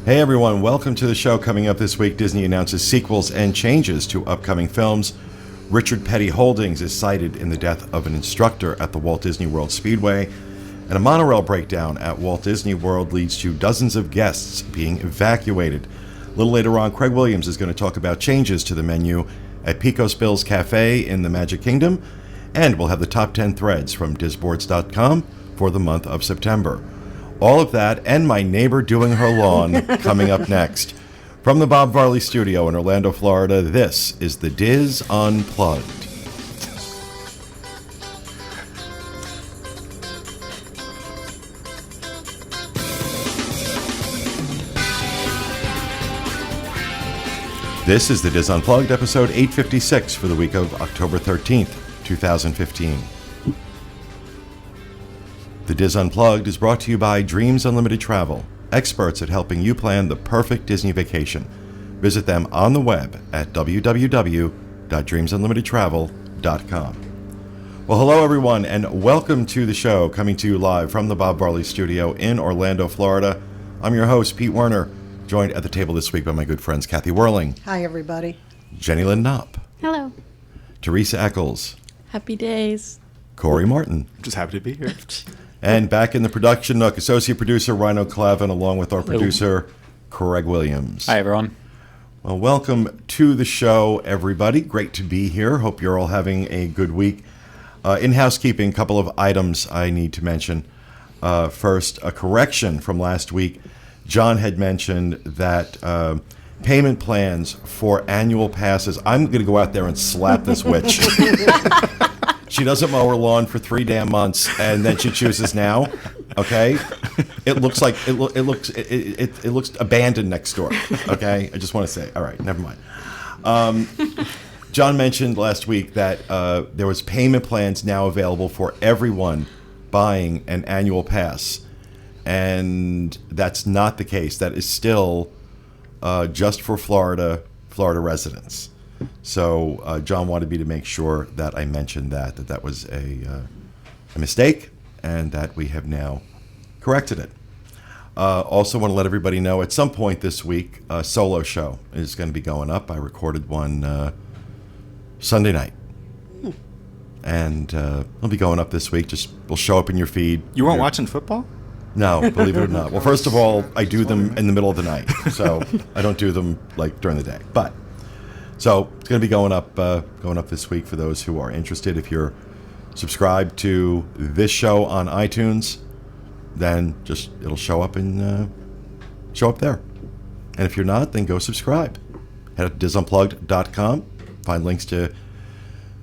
Hey everyone, welcome to the show. Coming up this week, Disney announces sequels and changes to upcoming films. Richard Petty Holdings is cited in the death of an instructor at the Walt Disney World Speedway. And a monorail breakdown at Walt Disney World leads to dozens of guests being evacuated. A little later on, Craig Williams is going to talk about changes to the menu at Pecos Bill's Cafe in the Magic Kingdom. And we'll have the top 10 threads from disboards.com for the month of September. All of that and my neighbor doing her lawn coming up next. From the Bob Varley Studio in Orlando, Florida, this is the Diz Unplugged. This is the Diz Unplugged, episode 856 for the week of October 13th, 2015. The Diz Unplugged is brought to you by Dreams Unlimited Travel, experts at helping you plan the perfect Disney vacation. Visit them on the web at www.dreamsunlimitedtravel.com. Well, hello everyone, and welcome to the show, coming to you live from the Bob Varley Studio in Orlando, Florida. I'm your host, Pete Werner, joined at the table this week by my good friends Kathy Whirling. Hi, everybody. Jenny Lynn Knopp. Hello. Teresa Eccles. Happy days. Corey Martin. Just happy to be here. And back in the production nook, associate producer Rhino Clavin, along with our producer Craig Williams. Hi, everyone. Well, welcome to the show, everybody. Great to be here. Hope you're all having a good week. In housekeeping, a couple of items I need to mention. First, a correction from last week. John had mentioned that payment plans for annual passes. I'm going to go out there and slap this witch. She doesn't mow her lawn for 3 damn months, and then she chooses now. Okay, it looks like it looks abandoned next door. Okay, I just want to say. All right, never mind. John mentioned last week that there was payment plans now available for everyone buying an annual pass, and that's not the case. That is still just for Florida residents. So John wanted me to make sure that I mentioned that was a mistake, and that we have now corrected it. Also want to let everybody know at some point this week, a solo show is going to be going up. I recorded one Sunday night, and it'll be going up this week. Will show up in your feed. You weren't watching football? No, believe it or not. Well, first of all, I do them in the middle of the night, so I don't do them like during the day. But so it's going to be going up this week for those who are interested. If you're subscribed to this show on iTunes, then it'll show up there. And if you're not, then go subscribe. Head to disunplugged.com. Find links to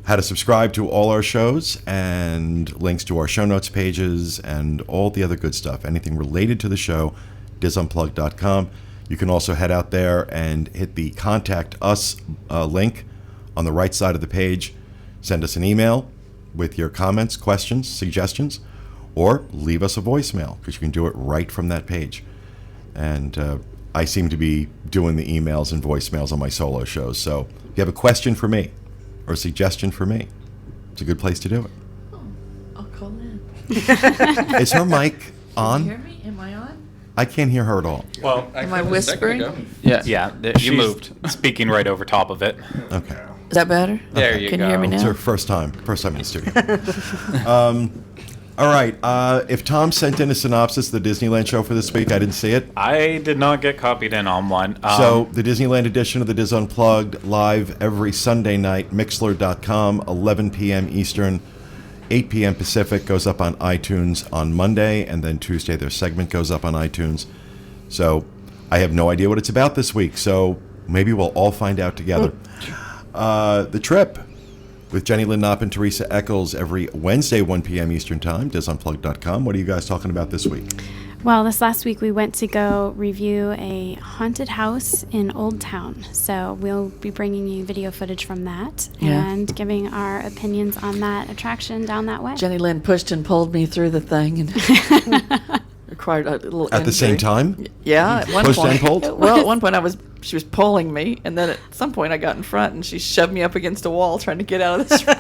how to subscribe to all our shows and links to our show notes pages and all the other good stuff. Anything related to the show, disunplugged.com. You can also head out there and hit the Contact Us link on the right side of the page. Send us an email with your comments, questions, suggestions, or leave us a voicemail, because you can do it right from that page. And I seem to be doing the emails and voicemails on my solo shows. So if you have a question for me or a suggestion for me, it's a good place to do it. Oh, I'll call in. Is her mic on? Can you hear me? Am I on? I can't hear her at all. Well, Am I whispering? Yeah, you moved. Speaking right over top of it. Okay. Is that better? There you Can go. you hear me It's now? her first time in the studio. All right. If Tom sent in a synopsis of the Disneyland show for this week, I didn't see it. I did not get copied in on one. So the Disneyland edition of the Diz Unplugged, live every Sunday night, Mixlr.com, 11 p.m. Eastern, 8 p.m. Pacific, goes up on iTunes on Monday, and then Tuesday their segment goes up on iTunes. So I have no idea what it's about this week, so maybe we'll all find out together. The Trip with Jenny Lynn Knopp and Teresa Eccles every Wednesday, 1 p.m. Eastern Time, disunplugged.com. What are you guys talking about this week? Well, this last week we went to go review a haunted house in Old Town. So we'll be bringing you video footage from that and giving our opinions on that attraction down that way. Jenny Lynn pushed and pulled me through the thing and required a little At the same time? Yeah, at one Pushed point. and pulled? Well, at one point she was pulling me, and then at some point I got in front and she shoved me up against a wall trying to get out of this room.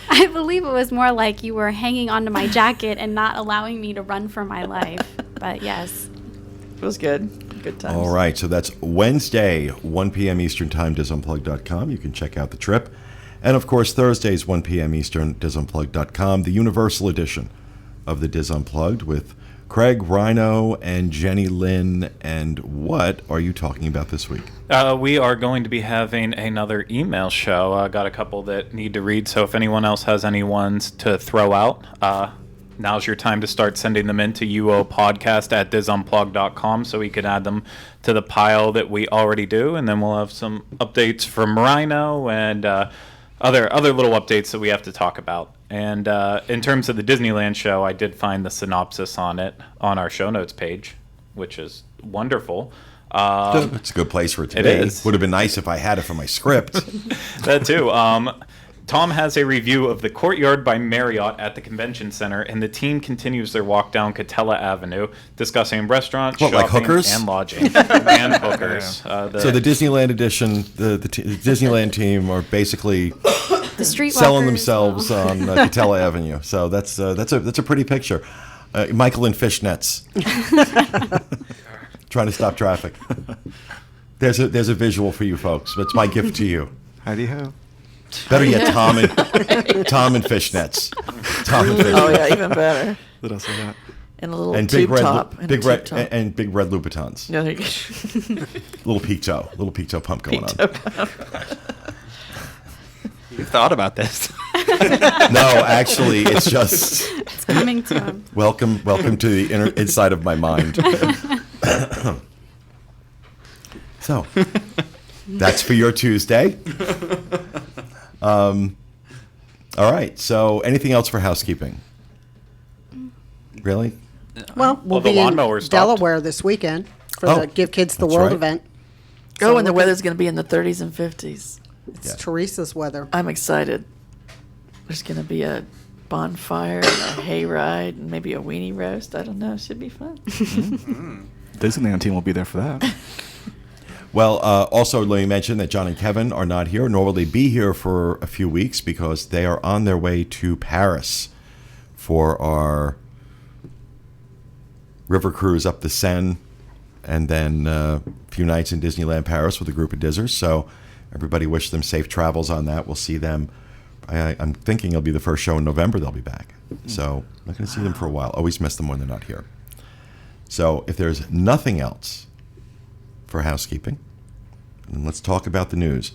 I believe it was more like you were hanging onto my jacket and not allowing me to run for my life. But yes. was good. Good times. All right, so that's Wednesday, 1 p.m. Eastern Time, DisUnplugged.com. You can check out the trip. And, of course, Thursdays, 1 p.m. Eastern, DisUnplugged.com, the Universal Edition of the Dis Unplugged with Craig, Rhino, and Jenny Lynn. And what are you talking about this week? We are going to be having another email show. I got a couple that need to read, so if anyone else has any ones to throw out, now's your time to start sending them in to uopodcast@disunplugged.com so we can add them to the pile that we already do, and then we'll have some updates from Rhino and other little updates that we have to talk about. And in terms of the Disneyland show, I did find the synopsis on it on our show notes page, which is wonderful. It's a good place for it to it be. is. Would have been nice if I had it for my script. That too. Tom has a review of the Courtyard by Marriott at the Convention Center, and the team continues their walk down Catella Avenue, discussing restaurants, What, like shopping, hookers? and lodging. And hookers. So the Disneyland edition, the Disneyland team are basically The streetwalkers. selling themselves on Catella Avenue. So that's a pretty picture. Michael in fishnets, trying to stop traffic. There's a visual for you folks. That's my gift to you. Howdy ho. Better yet, Tom and fishnets. Tom and fishnets. Oh yeah, even better. What else I got? And a little And tube big red, top. And a big red, tube top. and big red Louboutins. Yeah, there you go. Little peak toe pump going on. You thought about this. No, actually, it's just It's coming to him. welcome to the inside of my mind. So, that's for your Tuesday. All right. So, anything else for housekeeping? Really? Well, we'll the be in lawnmower stopped. Delaware this weekend for Oh, the Give Kids the that's World right. event. Oh, and the look at- weather's going to be in the 30s and 50s. It's Yeah. Teresa's weather. I'm excited. There's going to be a bonfire, and a hayride, and maybe a weenie roast. I don't know. It should be fun. Disneyland team will be there for that. Well, also, let me mention that John and Kevin are not here, nor will they be here for a few weeks because they are on their way to Paris for our river cruise up the Seine, and then a few nights in Disneyland Paris with a group of Dizzers. So everybody wish them safe travels on that. We'll see them. I'm thinking it'll be the first show in November they'll be back. So I'm not going to see them for a while. Always miss them when they're not here. So if there's nothing else for housekeeping, and let's talk about the news.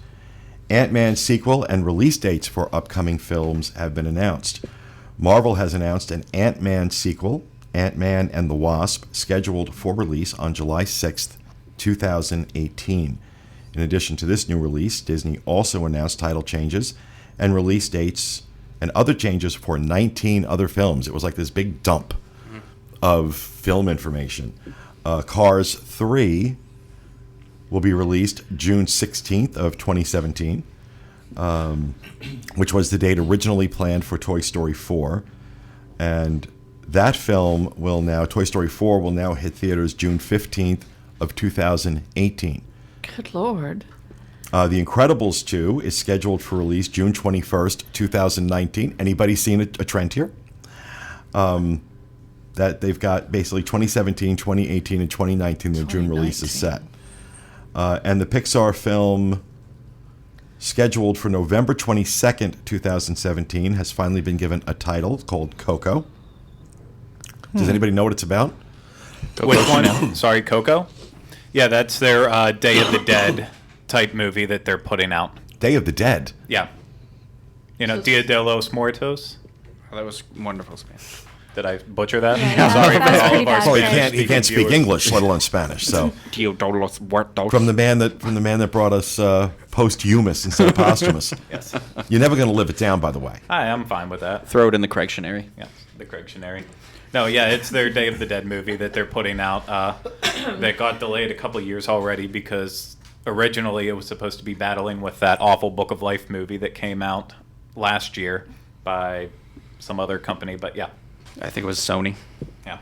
Ant-Man sequel and release dates for upcoming films have been announced. Marvel has announced an Ant-Man sequel, Ant-Man and the Wasp, scheduled for release on July 6th, 2018. In addition to this new release, Disney also announced title changes and release dates and other changes for 19 other films. It was like this big dump of film information. Cars 3 will be released June 16th of 2017, which was the date originally planned for Toy Story 4. And that film will now, Toy Story 4 will now hit theaters June 15th of 2018. Good Lord. The Incredibles 2 is scheduled for release June 21st, 2019. Anybody seen a trend here? That they've got basically 2017, 2018, and 2019, their June release is set. And the Pixar film scheduled for November 22nd, 2017 has finally been given a title called Coco. Does anybody know what it's about? Which one? Sorry, Coco? Yeah, that's their Day of the Dead type movie that they're putting out. Day of the Dead. Yeah. You know, Dia de los Muertos? Oh, that was wonderful Spanish. Did I butcher that? Yeah, Sorry that for was all pretty of our bad. Well, Spanish he can't speak viewers. English, let alone Spanish. So Dia de los Muertos. from the man that brought us posthumous instead of posthumous. Yes. You're never going to live it down, by the way. Hi, I'm fine with that. Throw it in the Craigtionary. Yes, the Craigtionary. No, yeah, it's their Day of the Dead movie that they're putting out. That got delayed a couple years already because originally it was supposed to be battling with that awful Book of Life movie that came out last year by some other company. But yeah, I think it was Sony. yeah.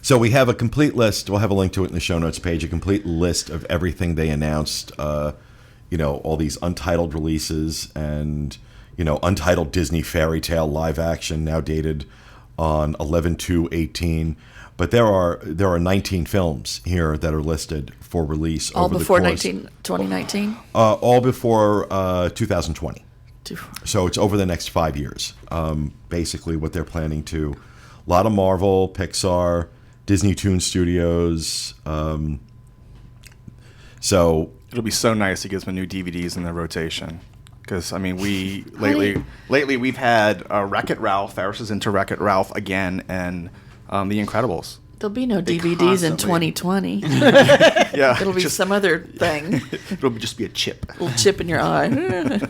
So we have a complete list. We'll have a link to it in the show notes page. A complete list of everything they announced. All these untitled releases and untitled Disney fairy tale live action now dated on 11/2/18. But there are 19 films here that are listed for release All over before the course, 2019? all before 2020. So it's over the next 5 years. Basically, what they're planning to, a lot of Marvel, Pixar, Disney Toon Studios. So It'll be so nice to get some new DVDs in their rotation. Because, I mean, lately we've had Wreck-It Ralph, Ferris is into Wreck-It Ralph again, and The Incredibles. There'll be no They DVDs in constantly- 2020. Yeah. It'll be some other thing. It'll just be a chip. Little chip in your eye.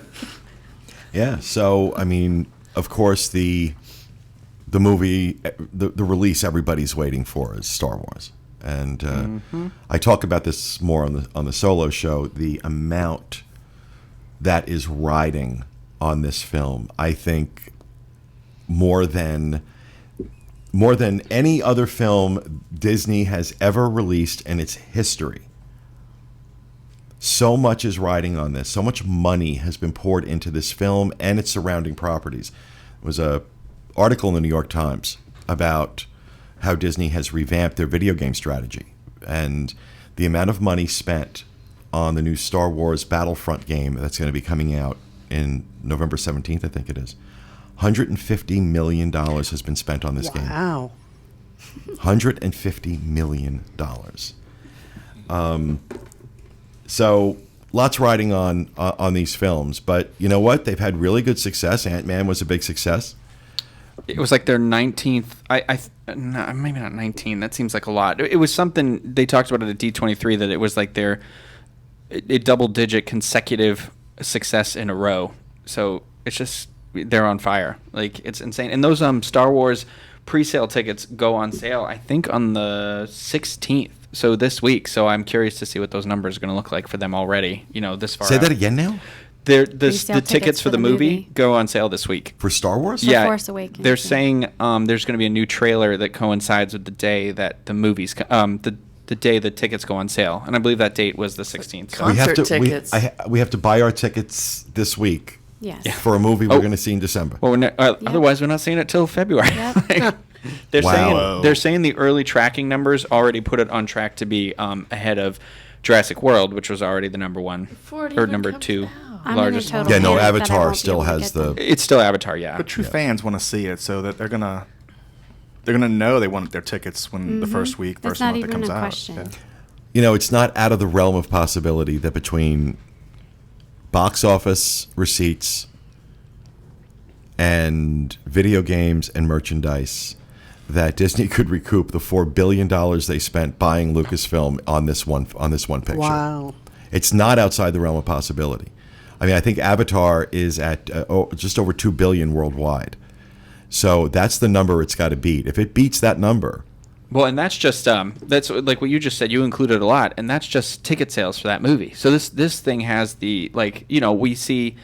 yeah, so I mean, of course, the movie, the release everybody's waiting for is Star Wars, and I talk about this more on the solo show. The amount that is riding on this film, I think, more than any other film Disney has ever released in its history. So much is riding on this. So much money has been poured into this film and its surrounding properties. There was a article in the New York Times about how Disney has revamped their video game strategy, and the amount of money spent on the new Star Wars Battlefront game that's going to be coming out in November 17th, I think it is. $150 million has been spent on this game. Wow. $150 million. So lots riding on these films, but you know what? They've had really good success. Ant-Man was a big success. It was like their 19th. No, maybe not 19. That seems like a lot. It was something they talked about at D23 that it was like their a double-digit consecutive success in a row. So it's just they're on fire. Like it's insane. And those Star Wars pre-sale tickets go on sale, I think, on the 16th. So this week. So I'm curious to see what those numbers are going to look like for them already. You know, this far. Say out. that again now? The tickets for the movie go on sale this week. For Star Wars? Yeah. Force Awakens, They're yeah. saying there's going to be a new trailer that coincides with the day that the movies, the day the tickets go on sale, and I believe that date was the 16th. So. We have Concert to tickets. we have to buy our tickets this week Yes. for a movie we're Oh. going to see in December. Well, otherwise we're not seeing it till February. Yep. They're Wow. saying the early tracking numbers already put it on track to be ahead of Jurassic World, which was already the number one Before it or even number comes two out. I'm in a largest. total Yeah, no, panic that I Avatar won't be still able to has get the- them. It's still Avatar, yeah. But true fans want to see it, so that they're gonna know they want their tickets when the first week, That's first not month it even comes a out. question. Yeah. You know, it's not out of the realm of possibility that between box office receipts and video games and merchandise, that Disney could recoup the $4 billion they spent buying Lucasfilm on this one picture. Wow. It's not outside the realm of possibility. I mean, I think Avatar is at just over $2 billion worldwide. So that's the number it's got to beat. If it beats that number, Well, and that's just that's like what you just said. You included a lot, and that's just ticket sales for that movie. So this thing has the we see.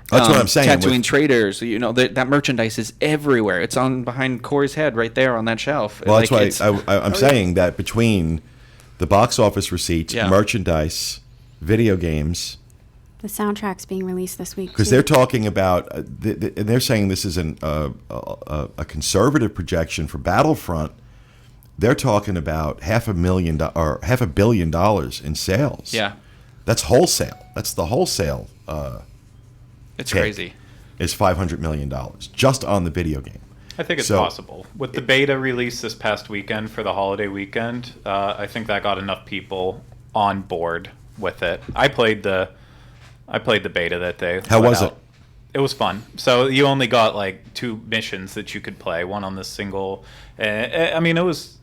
That's what I'm saying, Tatooine with- traders, that merchandise is everywhere. It's on behind Corey's head right there on that shelf. well, Like, that's why I'm saying that between the box office receipts, Yeah. merchandise, video games, The soundtrack's being released this week. because too. they're talking about, and they're saying this is a conservative projection for Battlefront. They're talking about $500 million in sales. Yeah, That's wholesale. That's the wholesale. it's Take. crazy. Is $500 million just on the video game. I think it's So- possible. With the beta release this past weekend for the holiday weekend, I think that got enough people on board with it. I played the beta that day. How was it? It was fun. So you only got like 2 missions that you could play. One on the single. I mean, it was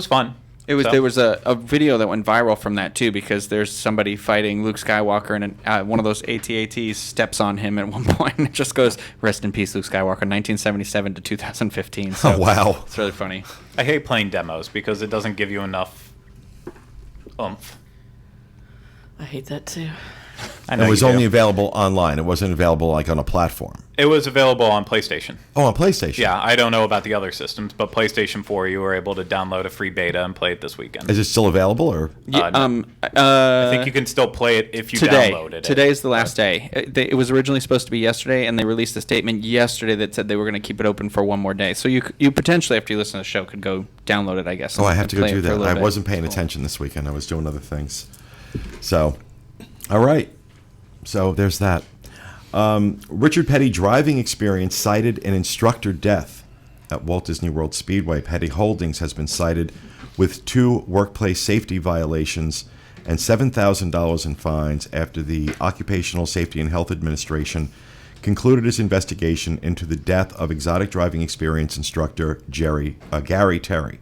fun. There was a video that went viral from that too, because there's somebody fighting Luke Skywalker, and one of those AT-ATs steps on him at one point, and it just goes, "Rest in peace, Luke Skywalker, 1977 to 2015." So Oh, wow. it's really funny. I hate playing demos because it doesn't give you enough oomph. I hate that too. I know It was you do. only available online. It wasn't available like on a platform. It was available on PlayStation. Oh, on PlayStation. Yeah, I don't know about the other systems, but PlayStation 4, you were able to download a free beta and play it this weekend. Is it still available or? Yeah, No. I think you can still play it if you today. downloaded it. Today is the last day. It was originally supposed to be yesterday, and they released a statement yesterday that said they were going to keep it open for one more day. So you potentially, after you listen to the show, could go download it, I guess. Oh, I and have to go play do it for a that. little I bit. wasn't paying attention this weekend. I was doing other things. So, all right. So there's that. Richard Petty driving experience cited an instructor death at Walt Disney World Speedway. Petty Holdings has been cited with 2 workplace safety violations and $7,000 in fines after the Occupational Safety and Health Administration concluded its investigation into the death of exotic driving experience instructor Gary Terry.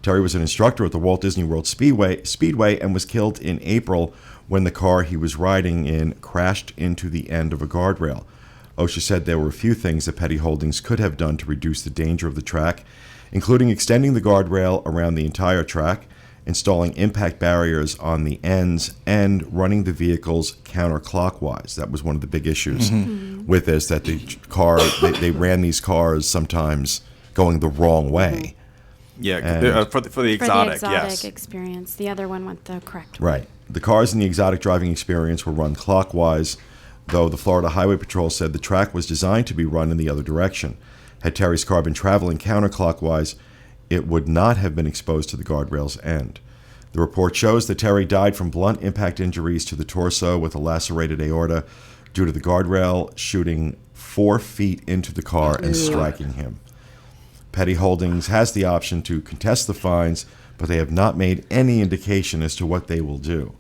Terry was an instructor at the Walt Disney World Speedway and was killed in April when the car he was riding in crashed into the end of a guardrail. OSHA said there were a few things that Petty Holdings could have done to reduce the danger of the track, including extending the guardrail around the entire track, installing impact barriers on the ends, and running the vehicles counterclockwise. That was one of the big issues with this, that the car, they ran these cars sometimes going the wrong way. Yeah, And- for the For exotic, the exotic yes. experience. The other one went the correct way. Right. The cars in the exotic driving experience were run clockwise, though the Florida Highway Patrol said the track was designed to be run in the other direction. Had Terry's car been traveling counterclockwise, it would not have been exposed to the guardrail's end. The report shows that Terry died from blunt impact injuries to the torso with a lacerated aorta due to the guardrail shooting 4 feet into the car and striking him. Petty Holdings has the option to contest the fines, but they have not made any indication as to what they will do.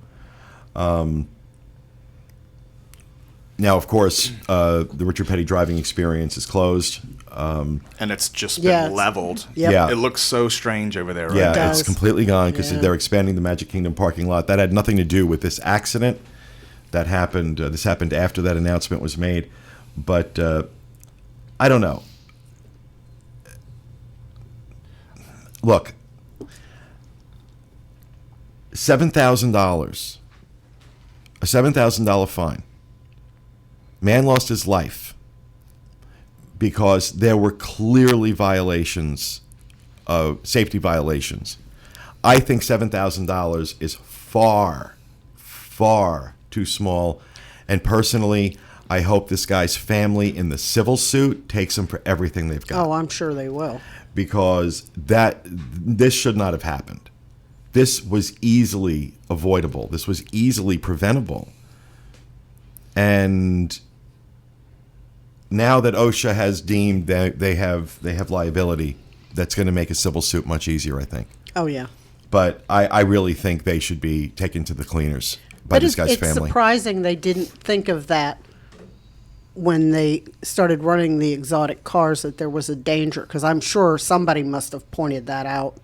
Now, of course, the Richard Petty driving experience is closed. And it's just Yeah, been leveled. Yep. Yeah. It looks so strange over there. Right? Yeah, It it's does. completely gone because Yeah. they're expanding the Magic Kingdom parking lot. That had nothing to do with this accident that happened. This happened after that announcement was made. But I don't know. Look, $7,000, a $7,000 fine. Man lost his life because there were clearly violations, safety violations. I think $7,000 is far, far too small. And personally, I hope this guy's family in the civil suit takes him for everything they've got. Oh, I'm sure they will. Because this should not have happened. This was easily avoidable. This was easily preventable. And now that OSHA has deemed that they have liability, that's going to make a civil suit much easier, I think. Oh, yeah. But I really think they should be taken to the cleaners by But this guy's it's family. surprising they didn't think of that when they started running the exotic cars, that there was a danger, because I'm sure somebody must have pointed that out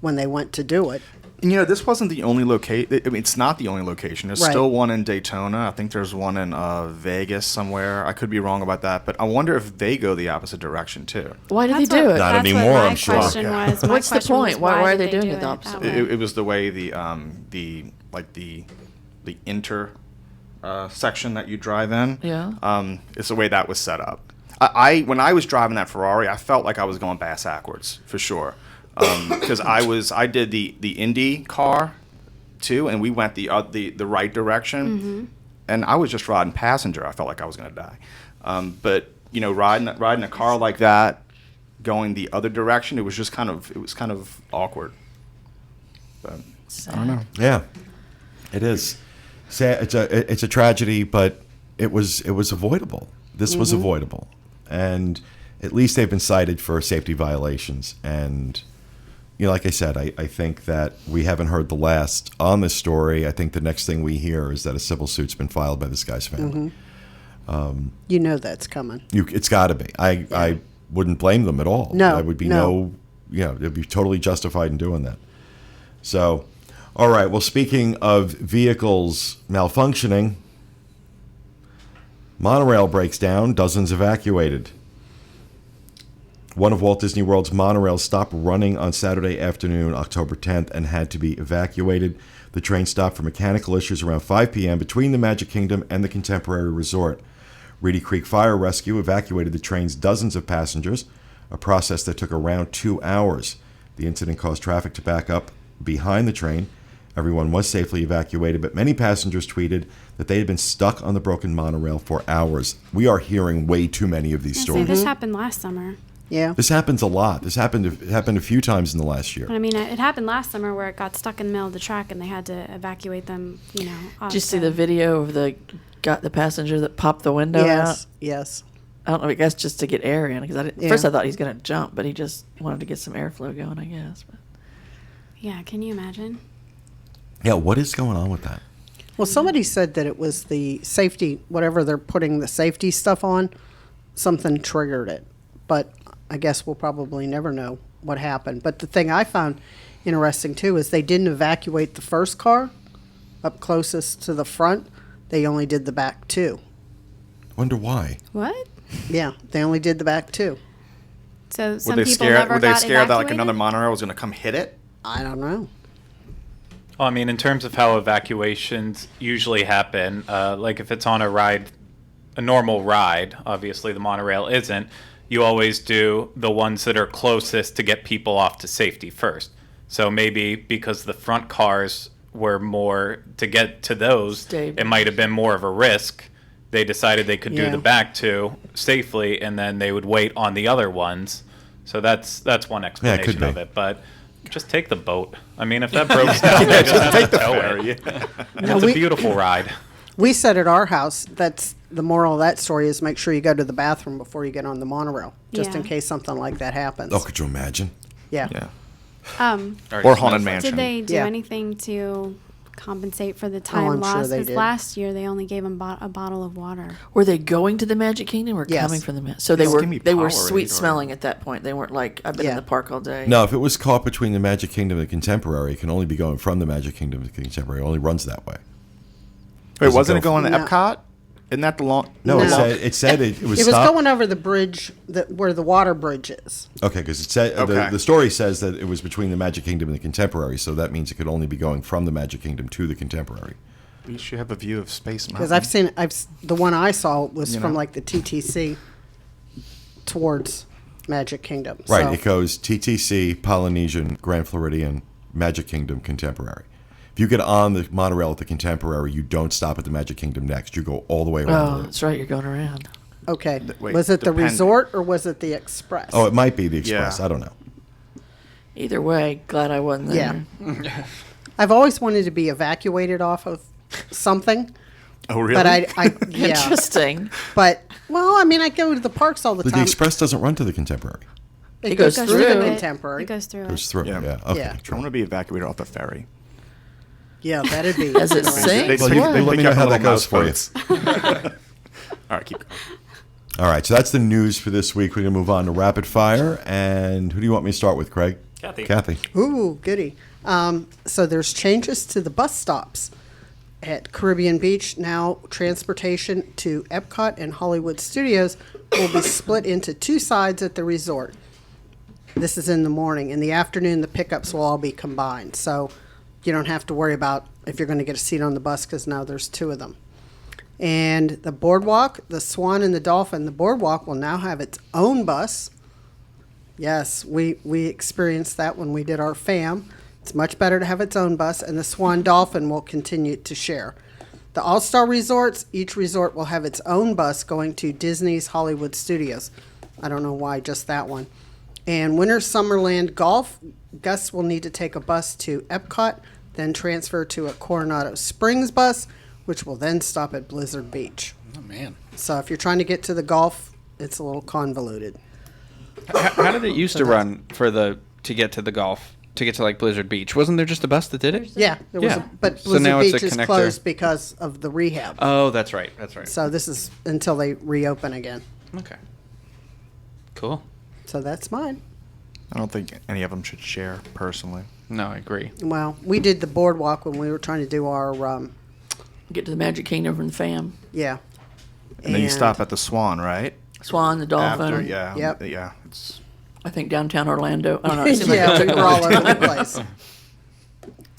when they went to do it. And, this wasn't the only location. I mean, it's not the only location. There's Right. still one in Daytona. I think there's one in Vegas somewhere. I could be wrong about that, but I wonder if they go the opposite direction too. Why did That's he do what- it? Not that's anymore, what my I'm sure. question was. My What's the question was, point? Why are did they doing do it the opposite that way? way? It was the way the inter section that you drive in. Yeah. It's the way that was set up. I when I was driving that Ferrari, I felt like I was going bass backwards for sure, because I did the Indy car too, and we went the right direction, and I was just riding passenger. I felt like I was going to die, but riding a car like that, going the other direction, it was kind of awkward. But I don't know. Yeah, it is. It's a tragedy, but it was avoidable. This was avoidable, and at least they've been cited for safety violations. And like I said, I think that we haven't heard the last on this story. I think the next thing we hear is that a civil suit's been filed by this guy's family. You know that's coming. It's got to be. I wouldn't blame them at all. No, I would be no. they'd be totally justified in doing that. So, all right. Well, speaking of vehicles malfunctioning, Monorail breaks down, dozens evacuated. One of Walt Disney World's monorails stopped running on Saturday afternoon, October 10th, and had to be evacuated. The train stopped for mechanical issues around 5 p.m. between the Magic Kingdom and the Contemporary Resort. Reedy Creek Fire Rescue evacuated the train's dozens of passengers, a process that took around 2 hours. The incident caused traffic to back up behind the train. Everyone was safely evacuated, but many passengers tweeted that they had been stuck on the broken monorail for hours. We are hearing way too many of these I say, stories. this happened last summer. Yeah. This happens a lot. It happened a few times in the last year. I mean, it happened last summer where it got stuck in the middle of the track and they had to evacuate them, off Did you see the video of the passenger that popped the window Yes. out? Yes. I don't know. I guess just to get air in, because first I thought he's going to jump, but he just wanted to get some airflow going, I guess. But. Yeah, can you imagine? Yeah, what is going on with that? Well, somebody said that it was the safety, whatever they're putting the safety stuff on, something triggered it. But I guess we'll probably never know what happened. But the thing I found interesting, too, is they didn't evacuate the first car up closest to the front. They only did the back two. Wonder why. What? Yeah, they only did the back two. So some Were they people scared? never Were they got scared that like evacuated? another monorail was going to come hit it? I don't know. Well, I mean, in terms of how evacuations usually happen, like if it's on a normal ride, obviously the monorail isn't, you always do the ones that are closest to get people off to safety first. So maybe because the front cars were more, to get to those, Stable. it might have been more of a risk. They decided they could do Yeah. the back two safely, and then they would wait on the other ones. So that's one explanation be. of it. But just take the boat. I mean, if that breaks down, they just have to tow it. No, It's a we- beautiful ride. We said at our house, that's the moral of that story is make sure you go to the bathroom before you get on the monorail, just in Yeah. case something like that happens. Oh, could you imagine? Yeah. Yeah. Or Haunted Mansion. Did they do Yeah. anything to compensate for the time I'm sure lost? they Because did. last year they only gave them a bottle of water. Were they going to the Magic Kingdom or Yes. coming from the So they Just were give me they were Powerade sweet or- smelling at that point. They weren't like, I've been in Yeah. the park all day. No, if it was caught between the Magic Kingdom and the Contemporary, it can only be going from the Magic Kingdom to the Contemporary. It only runs that way. Wait, Does it wasn't go it going to No. Epcot? Isn't that the long? No, No. it said it was It was stopped. going over the bridge where the water bridge is. Okay, because it said Okay. the story says that it was between the Magic Kingdom and the Contemporary, so that means it could only be going from the Magic Kingdom to the Contemporary. We should have a view of Space Mountain. Because I've seen, the one I saw was You from know? like the TTC towards Magic Kingdom. Right, So, it goes TTC, Polynesian, Grand Floridian, Magic Kingdom, Contemporary. If you get on the monorail at the Contemporary, you don't stop at the Magic Kingdom next. You go all the way around Oh, the loop. that's right. You're going around. okay. Wait, Was it the depending. resort or was it the express? Oh, it might be the Express. Yeah. I don't know. Either way, glad I wasn't there. Yeah. I've always wanted to be evacuated off of something. Oh, really? But yeah. Interesting. But, well, I mean, I go to the parks all the But time. the Express doesn't run to the Contemporary. It goes goes through through the it. Contemporary. It goes through It it. goes through. Yeah. Yeah. Okay. Yeah. I want to be evacuated off the ferry. Yeah, that'd be. Does it interesting. sing? They Well, pick- you- they let me pick know up how little that goes mouse for you. boats. All right, keep going. All right, so that's the news for this week. We're going to move on to Rapid Fire. And who do you want me to start with, Craig? Kathy. Ooh, goody. So there's changes to the bus stops at Caribbean Beach. Now, transportation to Epcot and Hollywood Studios will be split into two sides at the resort. This is in the morning. In the afternoon, the pickups will all be combined. So you don't have to worry about if you're going to get a seat on the bus because now there's two of them. And the boardwalk, the Swan and the Dolphin, the boardwalk will now have its own bus. Yes, we experienced that when we did our FAM. It's much better to have its own bus, and the Swan Dolphin will continue to share. The All-Star Resorts, each resort will have its own bus going to Disney's Hollywood Studios. I don't know why just that one. And Winter Summerland Golf, guests will need to take a bus to Epcot, then transfer to a Coronado Springs bus, which will then stop at Blizzard Beach. Oh man. So if you're trying to get to the golf, it's a little convoluted. How did it used to run to get to the golf, to get to like Blizzard Beach? Wasn't there just a bus that did it? Yeah, there was Yeah. but So Blizzard now it's a Beach is connector. closed because of the rehab. Oh, that's right. That's right. So this is until they reopen again. Okay. Cool. So that's mine. I don't think any of them should share, personally. No, I agree. Well, we did the boardwalk when we were trying to do our, Get to the Magic Kingdom from the fam. yeah. And then you stop at the Swan, right? Swan, the Dolphin. After, yeah. Yep. Yeah. It's I think downtown Orlando. I don't know. It seemed like Yeah, it we took were a all long over the time. place. All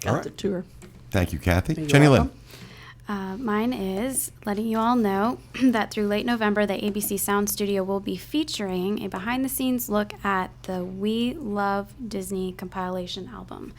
Got right. the tour. Thank you, Kathy. You're Jenny Lynn. welcome. Mine is letting you all know that through late November, the ABC Sound Studio will be featuring a behind-the-scenes look at the We Love Disney compilation album,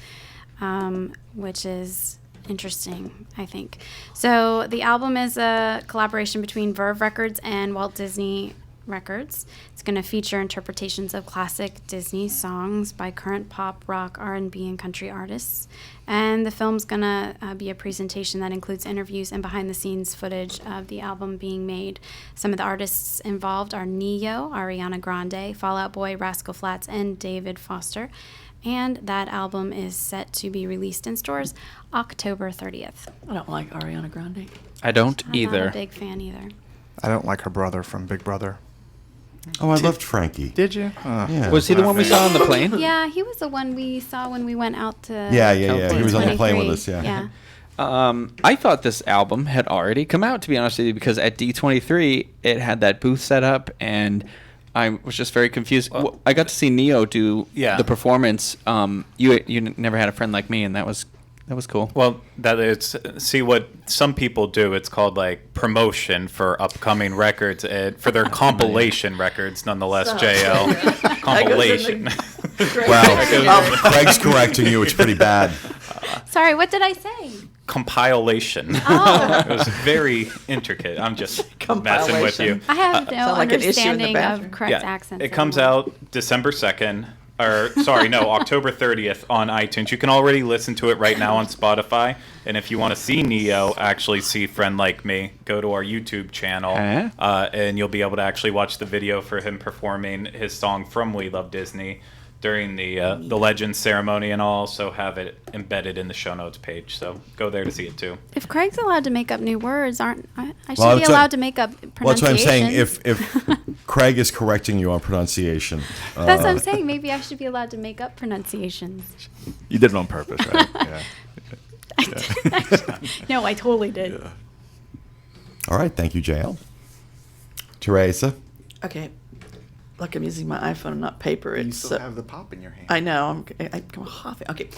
which is interesting, I think. So the album is a collaboration between Verve Records and Walt Disney Records. It's going to feature interpretations of classic Disney songs by current pop, rock, R&B, and country artists. And the film's going to be a presentation that includes interviews and behind-the-scenes footage of the album being made. Some of the artists involved are Neo, Ariana Grande, Fall Out Boy, Rascal Flatts, and David Foster. And that album is set to be released in stores October 30th. I don't like Ariana Grande. I don't I'm either. not a big fan either. I don't like her brother from Big Brother. Oh, I loved Frankie. Did you? Yeah. Was he the one we saw on the plane? Yeah, he was the one we saw when we went out to. Yeah. He was on the plane with 23. us, yeah. I thought this album had already come out, to be honest with you, because at D23 it had that booth set up, and I was just very confused. I got to see Neo do the performance. You never had a friend like me, and that was cool. Well, that it's see what some people do. It's called like promotion for upcoming records for their compilation records, nonetheless. JL compilation. Well, Craig's correcting you. It's pretty bad. Sorry, what did I say? Compilation. Oh. It was very intricate. I'm just messing with you. I have no Sound like an issue in the understanding bathroom. of correct accents. It comes anymore. out December 2nd. October 30th on iTunes. You can already listen to it right now on Spotify. And if you want to see Neo actually see Friend Like Me, go to our YouTube channel, and you'll be able to actually watch the video for him performing his song from We Love Disney during the Legends ceremony, and I'll also have it embedded in the show notes page. So go there to see it too. If Craig's allowed to make up new words, I should Well, be that's allowed what- to make up Well, that's what I'm pronunciations. saying. If Craig is correcting you on pronunciation, That's what I'm saying. Maybe I should be allowed to make up pronunciations. You did it on purpose, right? Yeah. No, I totally did. all right. Thank you, JL. Teresa. Okay. Look, I'm using my iPhone and not paper. You It's still have the pop in your hand. I know. I'm coughing. Okay.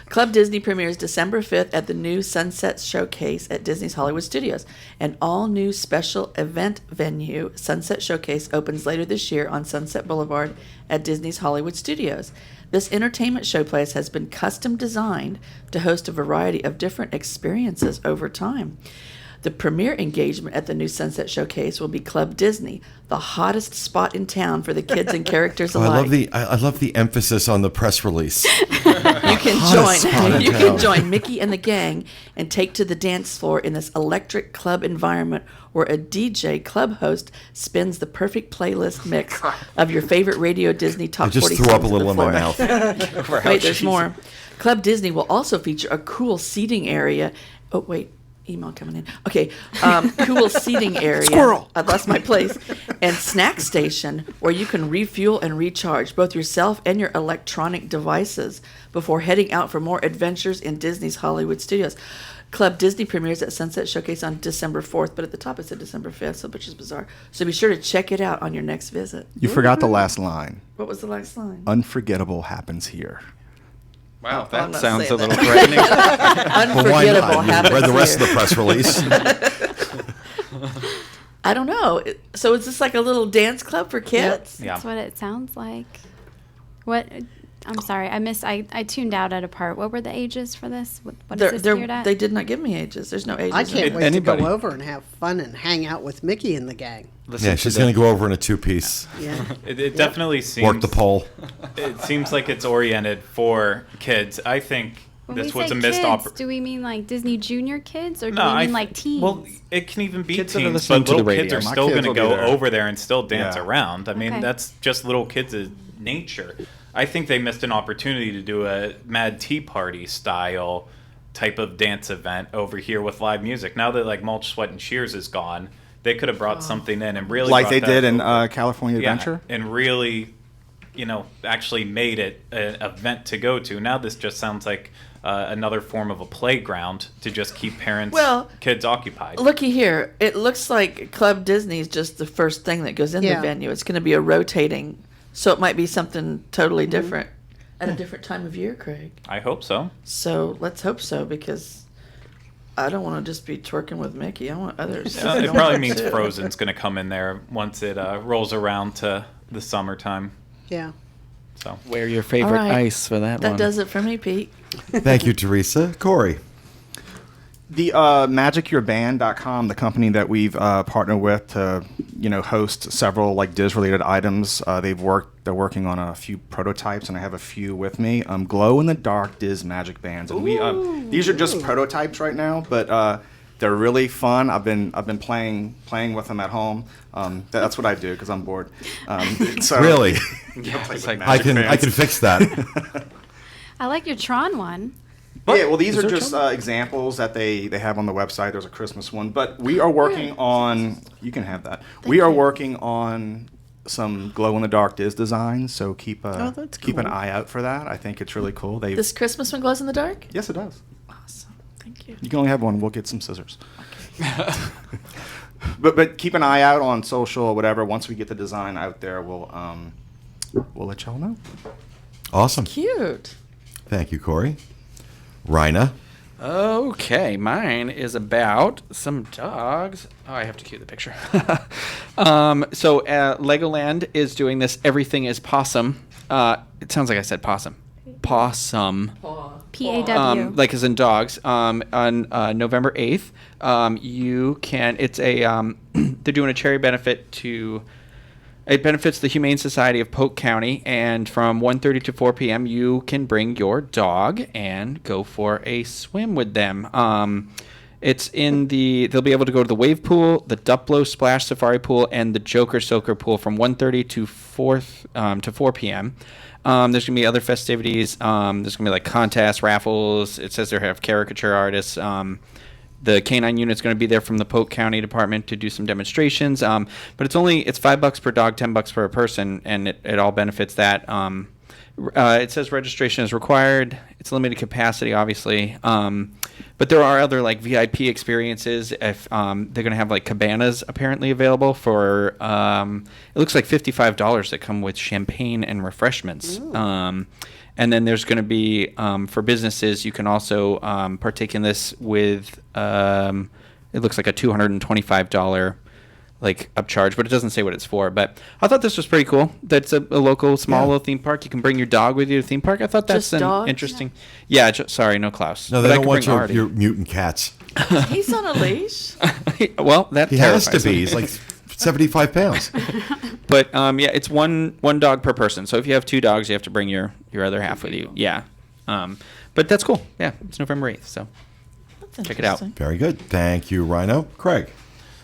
Club Disney premieres December 5th at the new Sunset Showcase at Disney's Hollywood Studios. An all-new special event venue, Sunset Showcase, opens later this year on Sunset Boulevard at Disney's Hollywood Studios. This entertainment showplace has been custom designed to host a variety of different experiences over time. The premier engagement at the new Sunset Showcase will be Club Disney, the hottest spot in town for the kids and characters Oh, alike. I love the emphasis on the press release. You can Hottest spot join. in You town. can join Mickey and the gang and take to the dance floor in this electric club environment where a DJ club host spins the perfect playlist mix of your favorite Radio Disney Top I just 40 threw up a songs on little the in my floor. mouth. Wait, there's more. Club Disney will also feature a cool seating area. Oh wait. Email coming in. Okay, cool seating area. Squirrel. I lost my place. And snack station where you can refuel and recharge both yourself and your electronic devices before heading out for more adventures in Disney's Hollywood Studios. Club Disney premieres at Sunset Showcase on December 4th, but at the top it said December 5th, so which is bizarre. So be sure to check it out on your next visit. You forgot the last line. What was the last line? Unforgettable happens here. Wow, I'm that not sounds a saying little that. threatening. Well, why Unforgettable not? You happens read the rest here. of the press release. I don't know. So is this like a little dance club for kids? Yeah. That's what it sounds like. What? I'm sorry, I tuned out at a part. What were the ages for this? What is this geared at? They did not give me ages. There's no ages. I can't wait Anybody. to go over and have fun and hang out with Mickey and the gang. Yeah, she's going to go over in a two-piece. Yeah. It definitely seems Work the pole. It seems like it's oriented for kids. I think When this we was say a missed kids, opportunity. do we mean like Disney Junior kids, or do No, we I mean like teens? Well, it can even be Kids that are teens, listening but to the little kids radio. are My still kids going to will be go there. over there and still dance Yeah. around. I mean, Okay. that's just little kids' nature. I think they missed an opportunity to do a Mad Tea Party style type of dance event over here with live music. Now that like Mulch, Sweat, and Shears is gone, they could have brought something in and really Like brought they that did in over. California Yeah, Adventure? and really, actually made it an event to go to. Now this just sounds like another form of a playground to just keep parents, kids occupied. Looky here. It looks like Club Disney is just the first thing that goes in Yeah. the venue. It's going to be a rotating So it might be something totally different at a different time of year, Craig. I hope so. So let's hope so, because I don't want to just be twerking with Mickey. I want others. Yeah, it probably means Frozen's going to come in there once it rolls around to the summertime. Yeah. So Wear your favorite All right. ice for that one. That does it for me, Pete. Thank you, Teresa. Corey. The MagicYourBand.com, the company that we've partnered with to, host several like Diz related items. They're working on a few prototypes, and I have a few with me. Glow in the dark Diz magic bands, and these are just prototypes right now, but they're really fun. I've been playing with them at home. That's what I do because I'm bored. So Really? It's like I can fix that. I like your Tron one. Yeah, well, these are just examples that they have on the website. There's a Christmas one, but we are working on. You can have that. We are working on some glow in the dark Diz designs, so keep that's an cool. ay out for that. I think it's really cool. This Christmas one glows in the dark? Yes, it does. Awesome. Thank you. You can only have one. We'll get some scissors. But keep an eye out on social or whatever. Once we get the design out there, we'll let y'all know. Awesome. Cute. Thank you, Corey. Rhina. Okay, mine is about some dogs. Oh, I have to cue the picture. So Legoland is doing this Everything is Possum. It sounds like I said possum. Possum. PAW. Like as in dogs. On November 8th, you can, it's a, they're doing a charity benefit to, it benefits the Humane Society of Polk County, and from 1:30 to 4 p.m. you can bring your dog and go for a swim with them. It's in they'll be able to go to the wave pool, the Duplo Splash Safari pool, and the Joker Soaker pool from 1:30 to 4 p.m. There's going to be other festivities. There's going to be like contests, raffles. It says they have caricature artists. The canine unit's going to be there from the Polk County Department to do some demonstrations. But it's $5 per dog, $10 per person, and it all benefits that. It says registration is required. It's limited capacity, obviously. But there are other like VIP experiences. If they're going to have like cabanas apparently available for it looks like $55 that come with champagne and refreshments. And then there's going to be for businesses, you can also partake in this with it looks like a $225 like upcharge, but it doesn't say what it's for. But I thought this was pretty cool. That's a local small little theme park. You can bring your dog with you to the theme park. I thought that's Just dogs? interesting. Yeah, sorry, no Klaus. No, But they I don't could want bring Artie. your mutant cats. He's on a leash. Well, that He has to terrifies be. me. He's like 75 pounds. But yeah, it's one dog per person. So if you have two dogs, you have to bring your other half with you. Yeah. But that's cool. Yeah, it's November 8th. So That's check it out. interesting. Very good. Thank you, Rhino. Craig.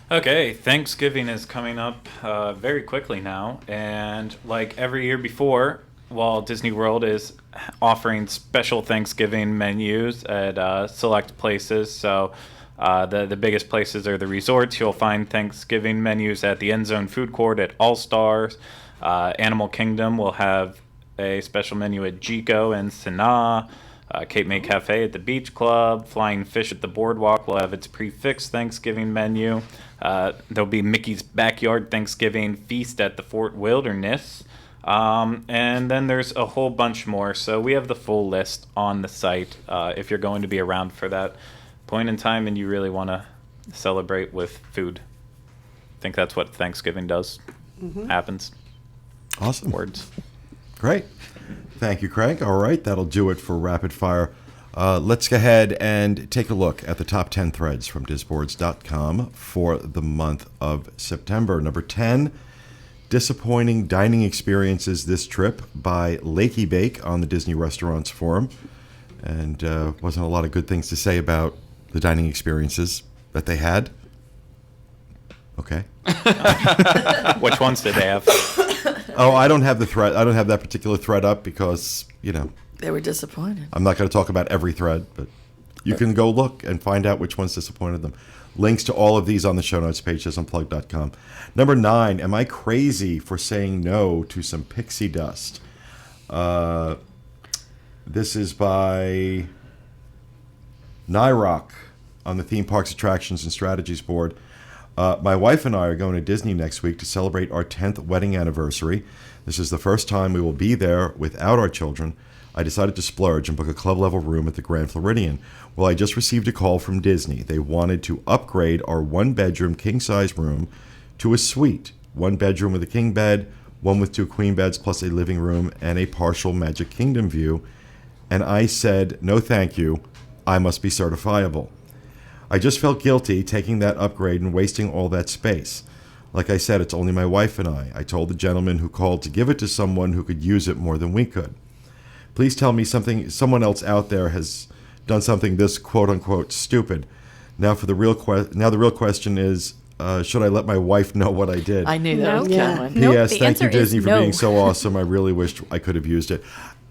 Okay, Thanksgiving is coming up very quickly now, and like every year before, Walt Disney World is offering special Thanksgiving menus at select places. So the biggest places are the resorts. You'll find Thanksgiving menus at the End Zone Food Court at All Stars. Animal Kingdom will have a special menu at Jico and Sanaa. Cape May Cafe at the Beach Club. Flying Fish at the Boardwalk will have its prefix Thanksgiving menu. There'll be Mickey's Backyard Thanksgiving Feast at the Fort Wilderness. And then there's a whole bunch more. So we have the full list on the site if you're going to be around for that point in time and you really want to celebrate with food. I think that's what Thanksgiving does. Happens. Awesome. Words. Great. Thank you, Craig. All right, that'll do it for Rapid Fire. Let's go ahead and take a look at the top 10 threads from disboards.com for the month of September. Number 10, disappointing dining experiences this trip by Lakey Bake on the Disney Restaurants Forum. And wasn't a lot of good things to say about the dining experiences that they had. Okay. Which ones did they have? Oh, I don't have the thread. I don't have that particular thread up because, They were disappointed. I'm not going to talk about every thread, but you can go look and find out which ones disappointed them. Links to all of these on the show notes page at unplugged.com. Number 9, am I crazy for saying no to some pixie dust? This is by Nyrock on the Theme Parks Attractions and Strategies Board. My wife and I are going to Disney next week to celebrate our 10th wedding anniversary. This is the first time we will be there without our children. I decided to splurge and book a club-level room at the Grand Floridian. Well, I just received a call from Disney. They wanted to upgrade our one-bedroom king-size room to a suite. One bedroom with a king bed, one with 2 queen beds, plus a living room and a partial Magic Kingdom view. And I said, no thank you. I must be certifiable. I just felt guilty taking that upgrade and wasting all that space. Like I said, it's only my wife and I. I told the gentleman who called to give it to someone who could use it more than we could. Please tell me someone else out there has done something this quote-unquote stupid. Now the real question is, should I let my wife know what I did? I knew that was coming. Nope, P.S. the Thank you, answer is Disney, for no. being so awesome. I really wished I could have used it.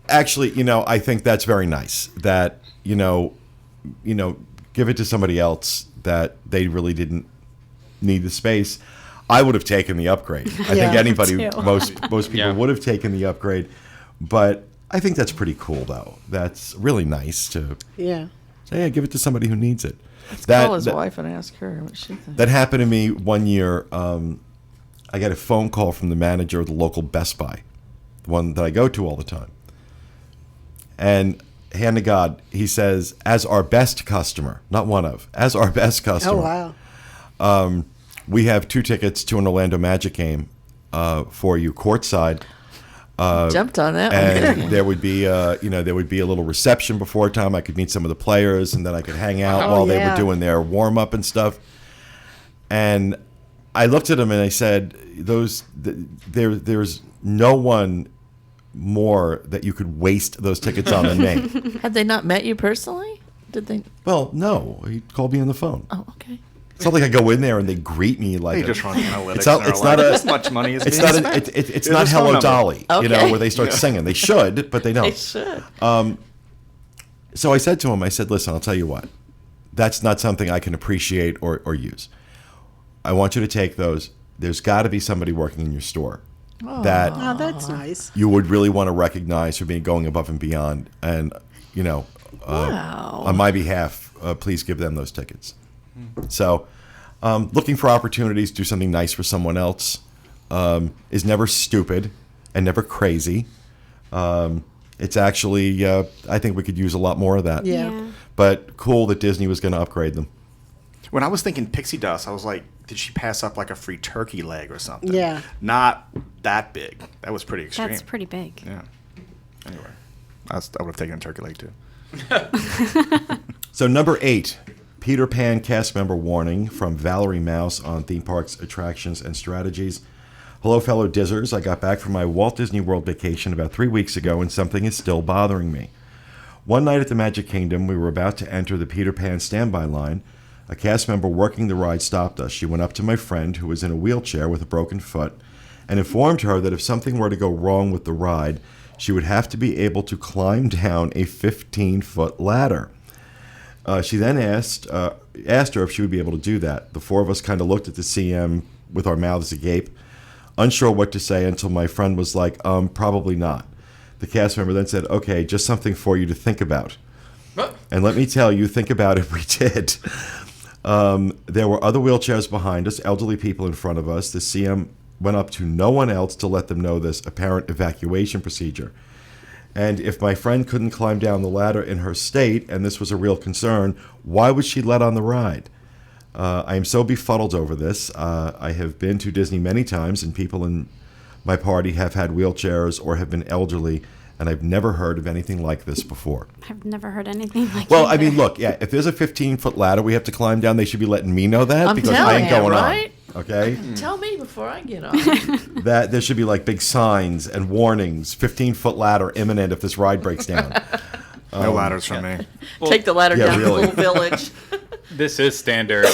Actually, I think that's very nice that, give it to somebody else that they really didn't need the space. I would have taken the upgrade. I think anybody, too. most people Yeah. would have taken the upgrade. But I think that's pretty cool, though. That's really nice to Yeah. say, yeah, give it to somebody who needs it. Call his wife and ask her what she thinks. That happened to me one year. I got a phone call from the manager of the local Best Buy, the one that I go to all the time. And hand to God, he says, as our best customer, not one of, as our best customer. Oh, wow. We have 2 tickets to an Orlando Magic game for you, courtside. Jumped on that one. And there would be, there would be a little reception before time. I could meet some of the players, and then I could hang out while they were yeah. doing their warm up and stuff. And I looked at them and I said, "There's no one more that you could waste those tickets on than me." Had they not met you personally? Did they? Well, no, he called me on the phone. Oh, okay. It's not like I go in there and they greet me like They just run analytics. It's not- and are it's like, not a- this much money is It's being not. spent. It's Here's not his phone Hello number. Dolly, Okay. where they start singing. They should, but they They don't. should. So I said to him, I said, listen, I'll tell you what. That's not something I can appreciate or use. I want you to take those. There's got to be somebody working in your store that Oh, that's nice. you would really want to recognize for being going above and beyond. And, Wow. on my behalf, please give them those tickets. So looking for opportunities to do something nice for someone else is never stupid and never crazy. It's actually, I think we could use a lot more of that. Yeah. But cool that Disney was going to upgrade them. When I was thinking pixie dust, I was like, did she pass up like a free turkey leg or something? Yeah. Not that big. That was pretty extreme. That's pretty big. Yeah. Anyway, I would have taken a turkey leg too. So number 8, Peter Pan cast member warning from Valerie Mouse on Theme Parks, Attractions, and Strategies. Hello, fellow Dizzers. I got back from my Walt Disney World vacation about 3 weeks ago, and something is still bothering me. One night at the Magic Kingdom, we were about to enter the Peter Pan standby line. A cast member working the ride stopped us. She went up to my friend, who was in a wheelchair with a broken foot, and informed her that if something were to go wrong with the ride, she would have to be able to climb down a 15-foot ladder. She then asked her if she would be able to do that. The 4 of us kind of looked at the CM with our mouths agape, unsure what to say until my friend was like, probably not. The cast member then said, okay, just something for you to think about. And let me tell you, think about it, we did. There were other wheelchairs behind us, elderly people in front of us. The CM went up to no one else to let them know this apparent evacuation procedure. And if my friend couldn't climb down the ladder in her state, and this was a real concern, why was she let on the ride? I am so befuddled over this. I have been to Disney many times, and people in my party have had wheelchairs or have been elderly, and I've never heard of anything like this before. I've never heard anything like Well, that. I mean, look, yeah, if there's a 15-foot ladder we have to climb down, they should be letting me know that I'm because I telling ain't you, going right? on. Okay? Tell me before I get on. That there should be like big signs and warnings, 15-foot ladder imminent if this ride breaks down. No ladders from me. Take the ladder yeah, down really. the whole village. This is standard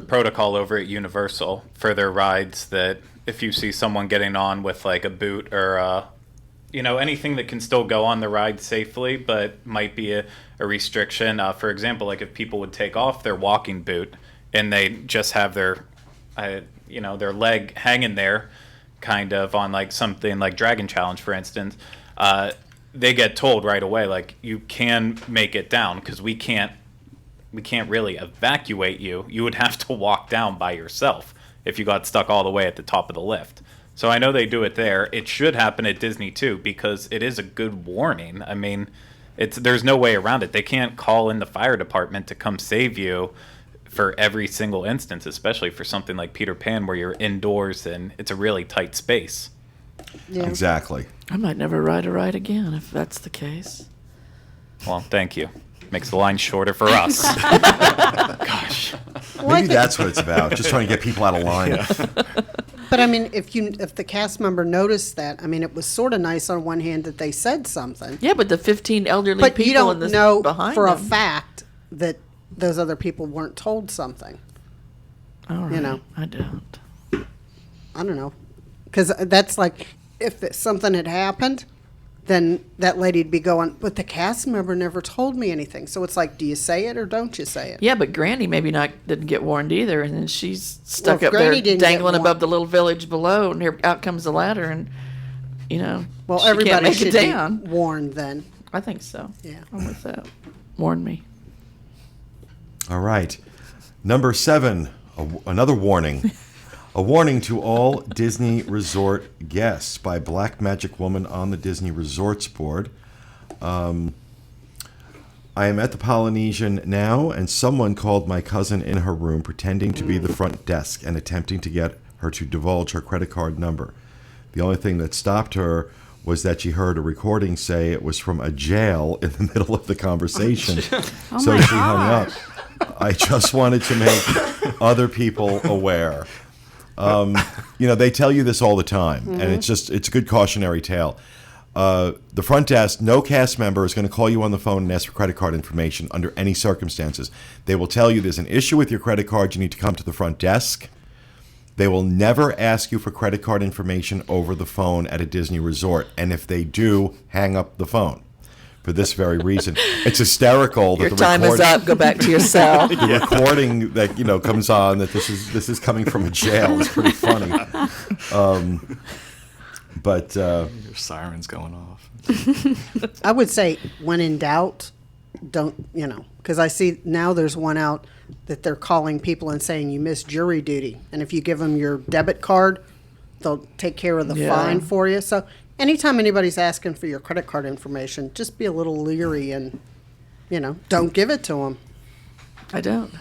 protocol over at Universal for their rides that if you see someone getting on with like a boot or anything that can still go on the ride safely but might be a restriction. For example, like if people would take off their walking boot and they just have their their leg hanging there kind of on like something like Dragon Challenge, for instance, they get told right away, like, you can make it down because we can't really evacuate you. You would have to walk down by yourself if you got stuck all the way at the top of the lift. So I know they do it there. It should happen at Disney too, because it is a good warning. I mean, there's no way around it. They can't call in the fire department to come save you for every single instance, especially for something like Peter Pan where you're indoors and it's a really tight space. Yeah. Exactly. I might never ride a ride again if that's the case. Well, thank you. Makes the line shorter for us. Gosh. Maybe that's what it's about. Just trying to get people out of line. But I mean, if the cast member noticed that, I mean, it was sort of nice on one hand that they said something. Yeah, but the 15 elderly But people you don't in this know behind for a them. fact that those other people weren't told something. All right. you know. I don't. I don't know. Because that's like, if something had happened, then that lady'd be going, but the cast member never told me anything. So it's like, do you say it or don't you say it? Yeah, but Granny maybe didn't get warned either, and then she's stuck Well, up if there Granny didn't get dangling above warned- the little village below, and here out comes the ladder, and Well, she can't everybody make should it be down. warned then. I think so. Yeah. I'm with that. Warn me. All right. Number 7, another warning. A warning to all Disney Resort guests by Black Magic Woman on the Disney Resorts Board. I am at the Polynesian now, and someone called my cousin in her room pretending to be the front desk and attempting to get her to divulge her credit card number. The only thing that stopped her was that she heard a recording say it was from a jail in the middle of the conversation. So she hung up. I just wanted to make other people aware. They tell you this all the time, and it's a good cautionary tale. The front desk, no cast member is going to call you on the phone and ask for credit card information under any circumstances. They will tell you there's an issue with your credit card, you need to come to the front desk. They will never ask you for credit card information over the phone at a Disney resort, and if they do, hang up the phone. For this very reason, it's hysterical that Your the time is recording, up. Go back to your cell. the recording that comes on that this is coming from a jail is pretty funny. But Your siren's going off. I would say, when in doubt, don't, because I see now there's one out that they're calling people and saying you missed jury duty. And if you give them your debit card, they'll take care of the Yeah. fine for you. So anytime anybody's asking for your credit card information, just be a little leery and, don't give it to them. I don't.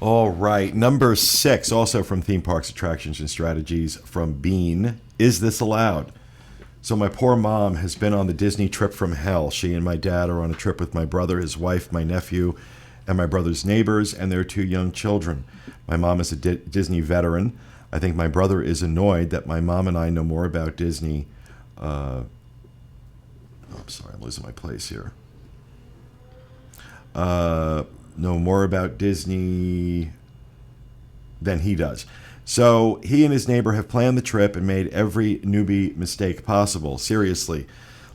all right, number 6, also from Theme Parks, Attractions, and Strategies from Bean. Is this allowed? So my poor mom has been on the Disney trip from hell. She and my dad are on a trip with my brother, his wife, my nephew, and my brother's neighbors, and their 2 young children. My mom is a Disney veteran. I think my brother is annoyed that my mom and I know more about Disney. I'm sorry, I'm losing my place here. Know more about Disney than he does. So he and his neighbor have planned the trip and made every newbie mistake possible. Seriously,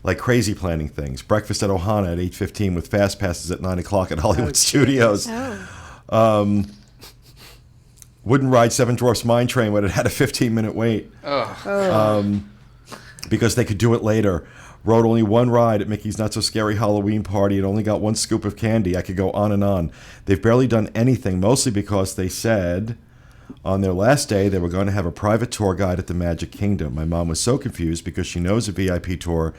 like crazy planning things. Breakfast at Ohana at 8:15 with fast passes at 9 o'clock at Hollywood Studios. Wouldn't ride Seven Dwarfs Mine Train when it had a 15-minute wait. Because they could do it later. Rode only one ride at Mickey's Not So Scary Halloween Party and only got one scoop of candy. I could go on and on. They've barely done anything, mostly because they said on their last day they were going to have a private tour guide at the Magic Kingdom. My mom was so confused because she knows a VIP tour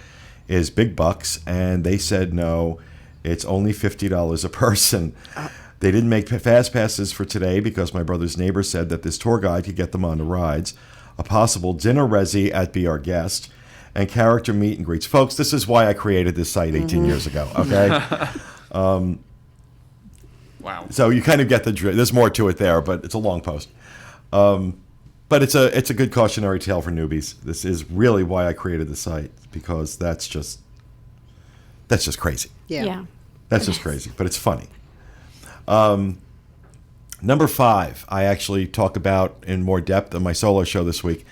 is big bucks, and they said no, it's only $50 a person. They didn't make fast passes for today because my brother's neighbor said that this tour guide could get them on the rides. A possible dinner resi at Be Our Guest, and character meet and greets. Folks, this is why I created this site 18 years ago, okay? Wow. So you kind of get the drift. There's more to it there, but it's a long post. But it's a good cautionary tale for newbies. This is really why I created the site, because that's just crazy. Yeah. That's just crazy, but it's funny. Number 5, I actually talk about in more depth on my solo show this week.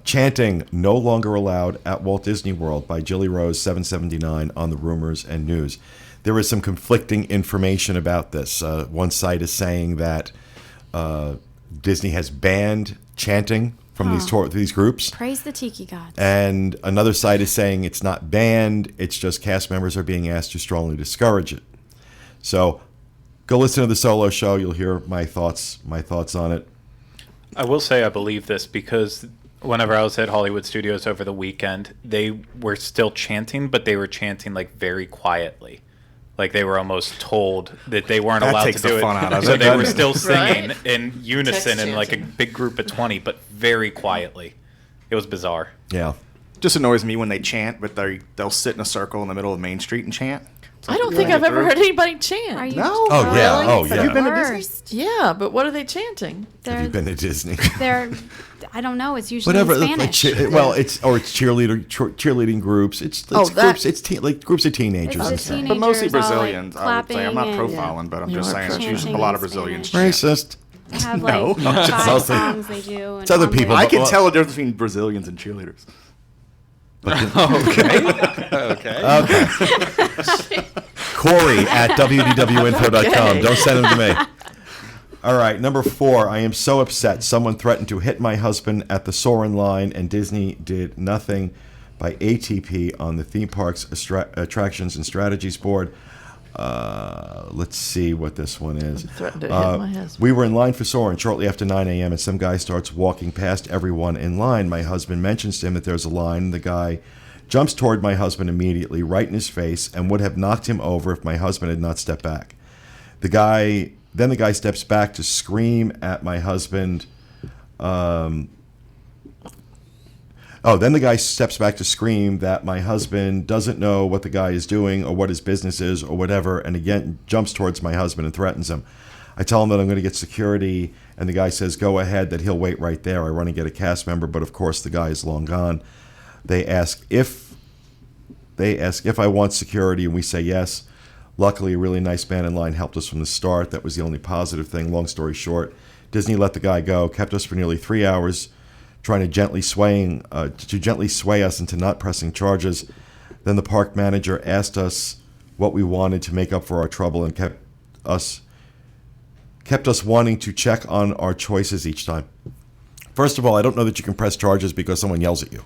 Chanting no longer allowed at Walt Disney World by Jilly Rose 779 on the Rumors and News. There is some conflicting information about this. One site is saying that Disney has banned chanting from these groups. Praise the Tiki Gods. And another site is saying it's not banned, it's just cast members are being asked to strongly discourage it. So go listen to the solo show, you'll hear my thoughts on it. I will say I believe this because whenever I was at Hollywood Studios over the weekend, they were still chanting, but they were chanting like very quietly. Like they were almost told that they weren't That allowed takes to do the it. fun out of So it, they doesn't were it? still singing Right? in unison Text in like a chanting. big group of 20, but very quietly. It was bizarre. Yeah. Just annoys me when they chant, but they'll sit in a circle in the middle of Main Street and chant. I don't think I've ever heard anybody chant. Are you? No. Oh, yeah. Really? Oh, It's yeah. the Have you been to Disney? worst. Yeah, but what are they chanting? Have you been to Disney? They're, I don't know. It's usually Whatever. in Like, Spanish. well, it's cheerleading groups. It's Oh, groups. that- It's like groups of teenagers. It's and the stuff. teenagers But mostly all, like, Brazilians, I would say. I'm not clapping and profiling, but I'm You just are saying it's usually chanting a lot in of Brazilians Spanish. chant. Racist. They have No. like five mostly- songs they do. And It's other on the- people, I but- can well- tell the difference between Brazilians and cheerleaders. Okay. Corey at wdwinfo.com. Okay. Don't send them to me. All right, number 4. I am so upset. Someone threatened to hit my husband at the Soarin' line, and Disney did nothing. By ATP on the theme parks attractions and strategies board. Let's see what this one is. Threatened to hit my husband. We were in line for Soarin' shortly after 9 a.m. and some guy starts walking past everyone in line. My husband mentions to him that there's a line, and the guy jumps toward my husband immediately, right in his face, and would have knocked him over if my husband had not stepped back. The guy steps back to scream at my husband. Then the guy steps back to scream that my husband doesn't know what the guy is doing or what his business is or whatever, and again jumps towards my husband and threatens him. I tell him that I'm going to get security, and the guy says, go ahead, that he'll wait right there. I run and get a cast member, but of course the guy is long gone. They ask if I want security, and we say yes. Luckily, a really nice man in line helped us from the start. That was the only positive thing. Long story short, Disney let the guy go, kept us for nearly 3 hours, trying to gently sway us into not pressing charges. Then the park manager asked us what we wanted to make up for our trouble and kept us wanting to check on our choices each time. First of all, I don't know that you can press charges because someone yells at you.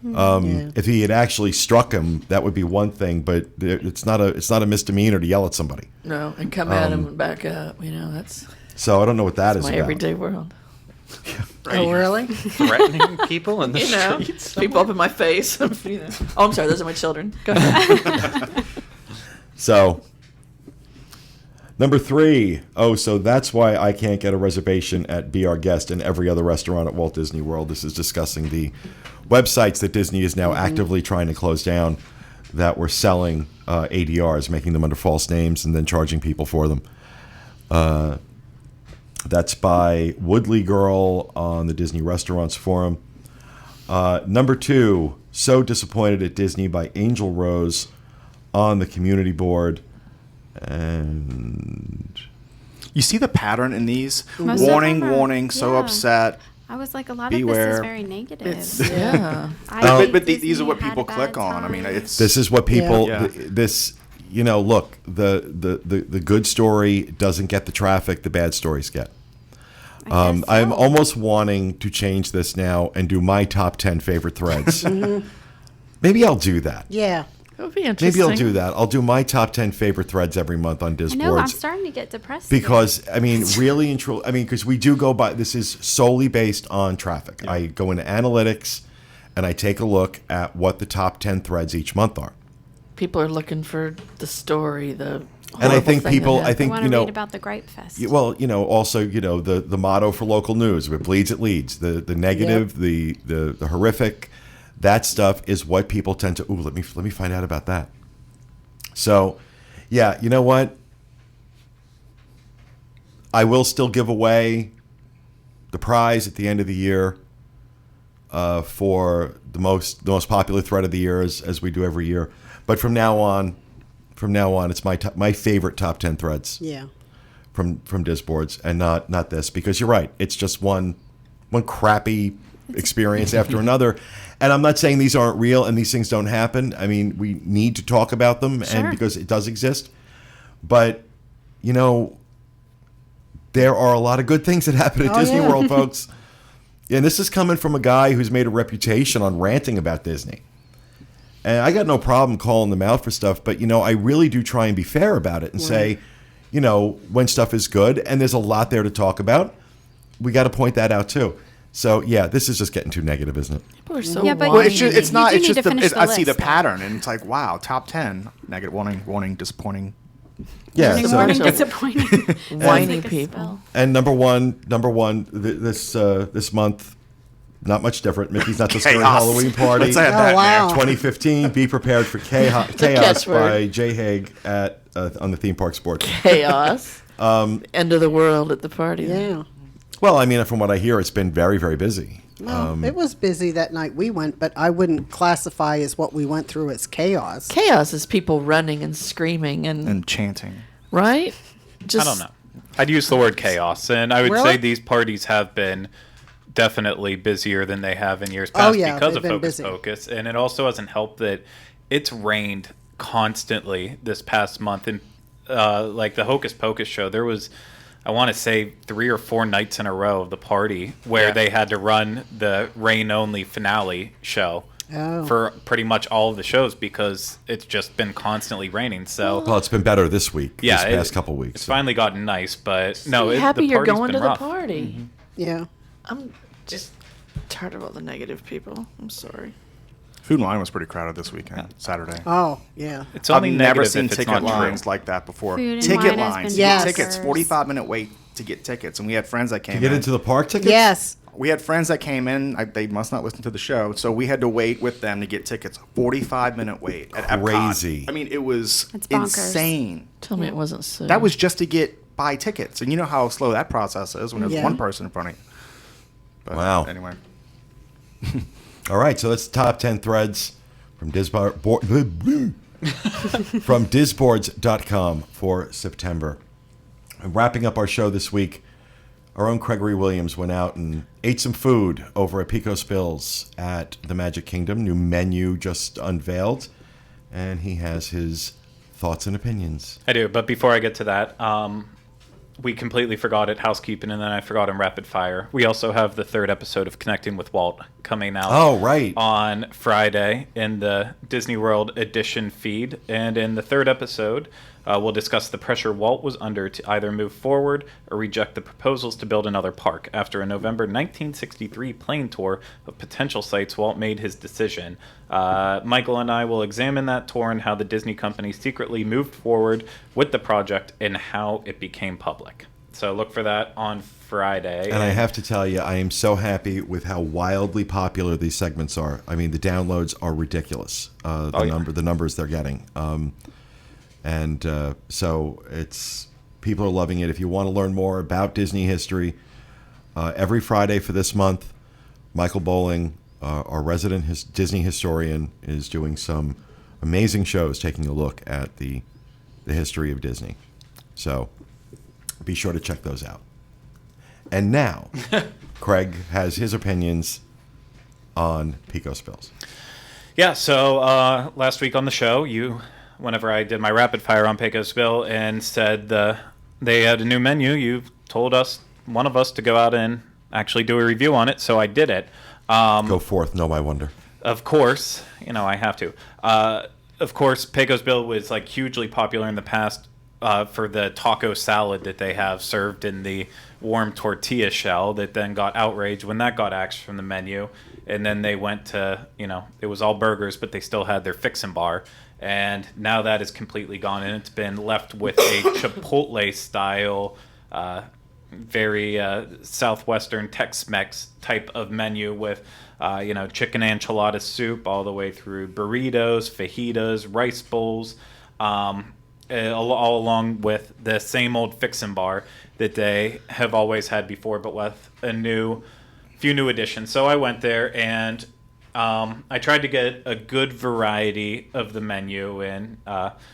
If he had actually struck him, that would be one thing, but it's not a misdemeanor to yell at somebody. No, and come at him and back up. That's So I don't know what that is my about. everyday world. Oh, really? Threatening people in the streets. People up in my face. Oh, I'm sorry. Those are my children. Go ahead. So, number 3. Oh, so that's why I can't get a reservation at Be Our Guest and every other restaurant at Walt Disney World. This is discussing the websites that Disney is now actively trying to close down that were selling ADRs, making them under false names and then charging people for them. That's by Woodley Girl on the Disney Restaurants Forum. Number 2, So Disappointed at Disney by Angel Rose on the community board. And You see the pattern in these? Most of Warning, them are- warning, so yeah. upset. I was like, a lot of this Beware. is very negative. Yeah. But these are what people click on. I mean, it's this is what people Yeah. look, the good story doesn't get the traffic, the bad stories get. I'm almost wanting to change this now and do my top 10 favorite threads. Maybe I'll do that. Yeah. That would be interesting. Maybe I'll do that. I'll do my top 10 favorite threads every month on I know, I'm Disboards. starting to get depressed. Because, I mean, really and truly, because we do go by, this is solely based on traffic. I go into analytics and I take a look at what the top 10 threads each month are. People are looking for the story, the And I horrible think thing people, that I think, want to read about the Gripe Fest. well, also, the motto for local news, if it bleeds, it leads. The negative, the horrific, that stuff is what people tend to, let me find out about that. So, yeah, you know what? I will still give away the prize at the end of the year for the most popular thread of the year, as we do every year. But from now on, it's my favorite top 10 threads. Yeah. From Disboards, and not this, because you're right. It's just one crappy experience after another. And I'm not saying these aren't real and these things don't happen. I mean, we need to talk about them, Sure. and because it does exist. But there are a lot of good things that happen at Disney World, folks. And this is coming from a guy who's made a reputation on ranting about Disney. And I got no problem calling them out for stuff, but I really do try and be fair about it and say, when stuff is good, and there's a lot there to talk about. we got to point that out too. So yeah, this is just getting too negative, isn't it? People are so Yeah, but Well, whiny. it's just, it's You not. do It's need just to finish the I see the list, though. pattern, and it's like, wow, top 10, negative, warning, disappointing. Yeah. Warning, so- warning, So- disappointing. Whiny Take a people. spill. And number one, this month, not much different. Mickey's Not So Scary Chaos. Halloween Party. Let's add Oh, that wow. there. 2015. Be prepared for chaos catchword. by Jay Haig at on the theme park sports. Chaos. End of the world at the party. Yeah. Well, I mean, from what I hear, it's been very, very busy. Well, it was busy that night we went, but I wouldn't classify as what we went through as chaos. Chaos is people running and screaming And chanting. right? Just, I don't know. I'd use the word chaos, and I would Really? say these parties have been definitely busier than they have in years past Oh, yeah, because they've of been Focus busy. Pocus, and it also hasn't helped that it's rained constantly this past month. And like the Hocus Pocus show, there was, I want to say, 3 or 4 nights in a row of the party where Yeah. they had to run the rain-only finale show. Oh. For pretty much all of the shows because it's just been constantly raining. So Well, it's been better this week. yeah, this past couple weeks. It's finally gotten nice, but no, I'm happy the you're party's going been to rough. the party. Yeah. I'm just tired of all the negative people. I'm sorry. Food and Wine was pretty crowded this weekend, Saturday. Oh, yeah. It's I've only never negative seen if it's ticket not lines true. like that before. Food and Ticket Wine has lines, been to get Yes. tickets, bonkers. 45-minute wait to get tickets, and we had friends that came To get in. into the park tickets? Yes. We had friends that came in. They must not listen to the show, so we had to wait with them to get tickets. 45-minute wait at Epcot. Crazy. I mean, it was That's bonkers. insane. Tell me it wasn't so. That was just to buy tickets, and you know how slow that process is when there's Yeah. one person in front of you. But Wow. Anyway, All right, so that's the top 10 threads from from disboards.com for September. And wrapping up our show this week, our own Gregory Williams went out and ate some food over at Pecos Bills at the Magic Kingdom. New menu just unveiled, and he has his thoughts and opinions. I do, but before I get to that, we completely forgot at housekeeping, and then I forgot in rapid fire. We also have the 3rd episode of Connecting with Walt coming out. Oh, right. On Friday in the Disney World Edition feed, and in the 3rd episode, we'll discuss the pressure Walt was under to either move forward or reject the proposals to build another park. After a November 1963 plane tour of potential sites, Walt made his decision. Michael and I will examine that tour and how the Disney company secretly moved forward with the project and how it became public. So look for that on Friday. And I have to tell you, I am so happy with how wildly popular these segments are. I mean, the downloads are ridiculous. The numbers they're getting. So it's people are loving it. If you want to learn more about Disney history, every Friday for this month, Michael Bowling, our resident Disney historian, is doing some amazing shows, taking a look at the history of Disney. So be sure to check those out. And now, Craig has his opinions on Pecos Bills. Yeah, so last week on the show, whenever I did my rapid fire on Pecos Bill and said they had a new menu, you told one of us to go out and actually do a review on it, so I did it. Go forth, know my wonder. Of course, I have to. Of course, Pecos Bill was like hugely popular in the past for the taco salad that they have served in the warm tortilla shell that then got outraged when that got axed from the menu. And then they went to, it was all burgers, but they still had their fixin' bar. And now that is completely gone, and it's been left with a Chipotle-style, very southwestern Tex-Mex type of menu with, chicken enchilada soup all the way through burritos, fajitas, rice bowls, all along with the same old fixin' bar that they have always had before, but with a few new additions. So I went there and I tried to get a good variety of the menu, and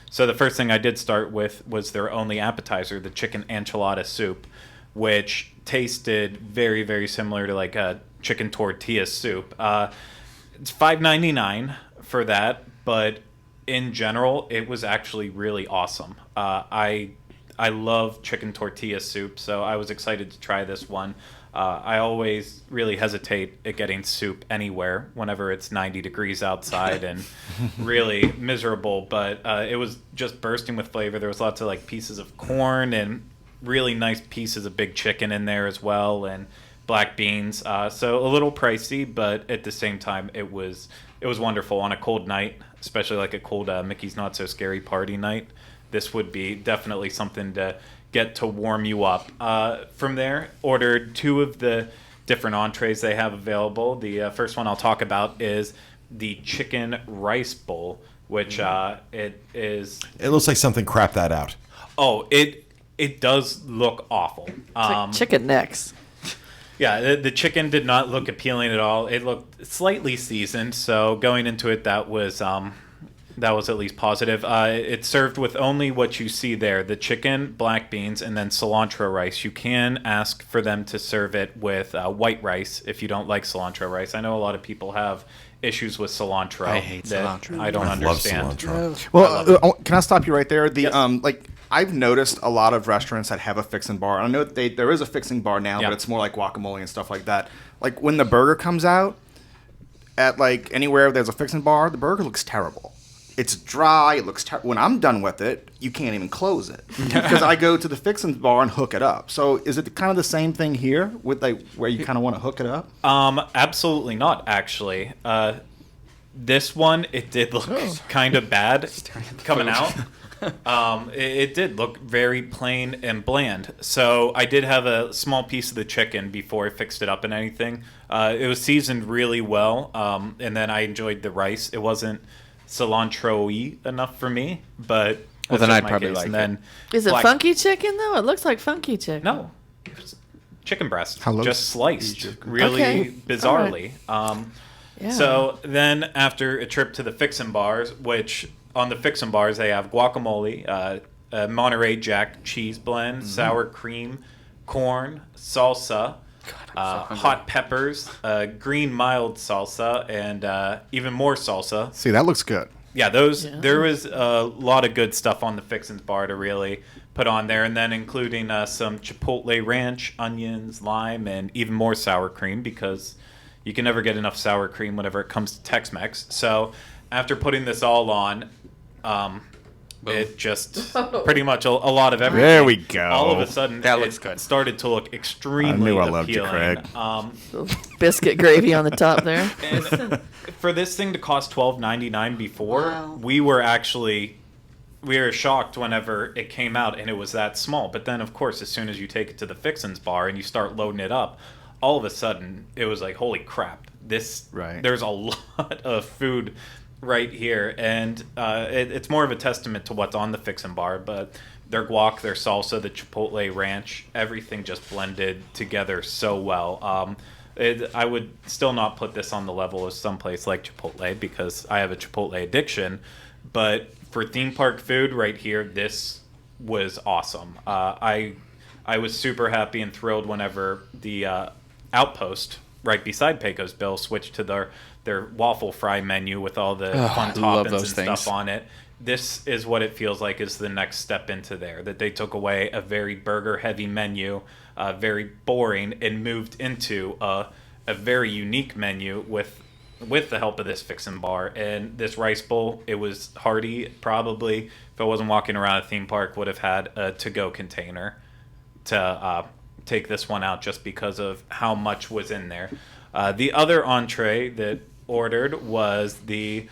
so the first thing I did start with was their only appetizer, the chicken enchilada soup, which tasted very, very similar to like a chicken tortilla soup. It's $5.99 for that, but in general, it was actually really awesome. I love chicken tortilla soup, so I was excited to try this one. I always really hesitate at getting soup anywhere whenever it's 90 degrees outside and really miserable, but it was just bursting with flavor. There was lots of like pieces of corn and really nice pieces of big chicken in there as well, and black beans. So a little pricey, but at the same time, it was wonderful on a cold night, especially like a cold Mickey's Not So Scary party night. This would be definitely something to get to warm you up. From there, ordered 2 of the different entrees they have available. The first one I'll talk about is the chicken rice bowl, which it is. It looks like something crapped that out. Oh, it does look awful. It's like chicken necks. Yeah, the chicken did not look appealing at all. It looked slightly seasoned, so going into it, that was at least positive. It's served with only what you see there, the chicken, black beans, and then cilantro rice. You can ask for them to serve it with white rice if you don't like cilantro rice. I know a lot of people have issues with cilantro. I hate that cilantro. I don't understand. Love cilantro. Well, can I stop you right there? Yes. I've noticed a lot of restaurants that have a fixing bar. I know there is a fixing bar now, Yeah. but it's more like guacamole and stuff like that. Like when the burger comes out at like anywhere there's a fixing bar, the burger looks terrible. It's dry. It looks terrible. When I'm done with it, you can't even close it because I go to the fixing bar and hook it up. So is it kind of the same thing here with like where you kind of want to hook it up? Absolutely not, actually. This one, it did look kind of bad coming out. It did look very plain and bland. So I did have a small piece of the chicken before I fixed it up and anything. It was seasoned really well, and then I enjoyed the rice. It wasn't cilantro-y enough for me, but Well, that's then just I'd my probably case. like And it. then Is it black- funky chicken though? It looks like funky chicken. No, it was chicken breast, Hello? just sliced, really Okay. bizarrely. Yeah. So then, after a trip to the Fixin' Bars, which on the Fixin' Bars they have guacamole, a Monterey Jack cheese blend, sour cream, corn, salsa, hot peppers, green mild salsa, and even more salsa. See, that looks good. Yeah, there was a lot of good stuff on the Fixin's Bar to really put on there, and then including some chipotle ranch, onions, lime, and even more sour cream because you can never get enough sour cream whenever it comes to Tex-Mex. So after putting this all on, it just pretty much a lot of everything. There we go. All of a sudden, That looks it good. started to look extremely I knew I appealing. loved you, Craig. Biscuit gravy on the top there. And for this thing to cost $12.99 before, Wow. we were shocked whenever it came out and it was that small. But then, of course, as soon as you take it to the Fixin's Bar and you start loading it up, all of a sudden it was like, holy crap! Right. There's a lot of food right here, and it's more of a testament to what's on the Fixin' Bar. But their guac, their salsa, the chipotle ranch, everything just blended together so well. I would still not put this on the level of someplace like Chipotle because I have a Chipotle addiction. But for theme park food right here, this was awesome. I was super happy and thrilled whenever the Outpost right beside Pecos Bill switched to their waffle fry menu with all the fun I love toppings and those things. stuff on it. This is what it feels like is the next step into there, that they took away a very burger heavy menu, very boring, and moved into a very unique menu with the help of this Fixin' Bar. And this rice bowl, it was hearty. Probably if I wasn't walking around a theme park, would have had a to-go container to take this one out just because of how much was in there. The other entree that ordered was the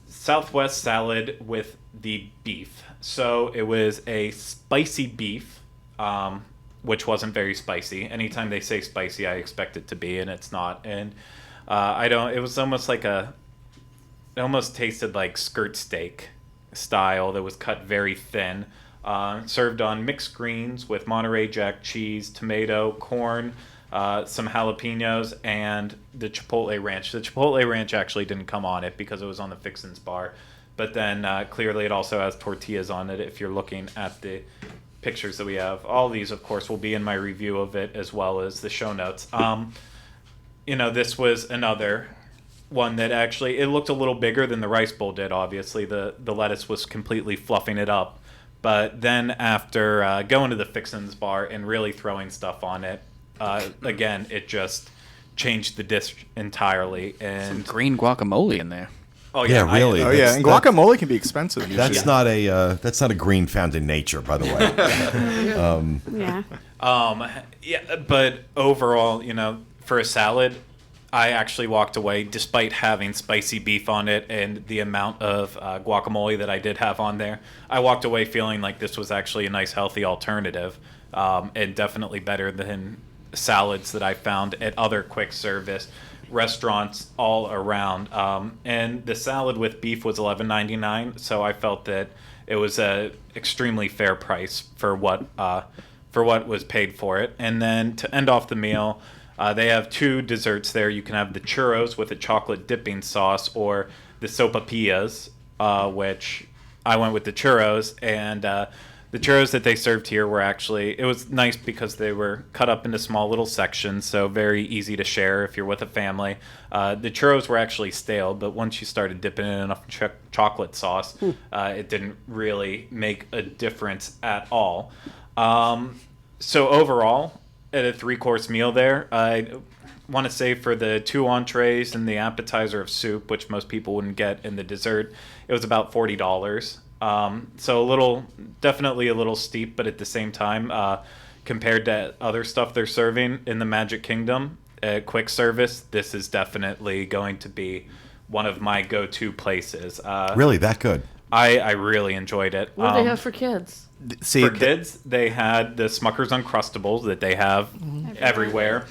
Southwest salad with the beef. So it was a spicy beef, which wasn't very spicy. Anytime they say spicy, I expect it to be, and it's not. And it was almost like it almost tasted like skirt steak style that was cut very thin. Served on mixed greens with Monterey Jack cheese, tomato, corn, some jalapenos, and the Chipotle ranch. The Chipotle ranch actually didn't come on it because it was on the Fixin's Bar. But then clearly it also has tortillas on it if you're looking at the pictures that we have. All these, of course, will be in my review of it as well as the show notes. This was another one that actually, it looked a little bigger than the rice bowl did, obviously. The lettuce was completely fluffing it up. But then after going to the Fixin's Bar and really throwing stuff on it, again, it just changed the dish entirely. Some And green guacamole in there. Oh Yeah, yeah, really. Oh yeah, and guacamole can be expensive. Usually. That's not a green found in nature, by the way. Yeah. Yeah, but overall, for a salad, I actually walked away, despite having spicy beef on it and the amount of guacamole that I did have on there. I walked away feeling like this was actually a nice, healthy alternative, and definitely better than salads that I found at other quick service restaurants all around. And the salad with beef was $11.99, so I felt that it was a extremely fair price for what was paid for it. And then to end off the meal, they have two desserts there. You can have the churros with a chocolate dipping sauce, or the sopapillas, which I went with the churros. And the churros that they served here were actually, it was nice because they were cut up into small little sections, so very easy to share if you're with a family. The churros were actually stale, but once you started dipping in enough chocolate sauce, it didn't really make a difference at all. So overall, at a 3-course meal there, I want to say for the 2 entrees and the appetizer of soup, which most people wouldn't get, in the dessert, it was about $40. So definitely a little steep, but at the same time, compared to other stuff they're serving in the Magic Kingdom at quick service, this is definitely going to be one of my go-to places. Really, that good? I really enjoyed it. What do they have for kids? See, For kids, they had the Smucker's Uncrustables that they have everywhere.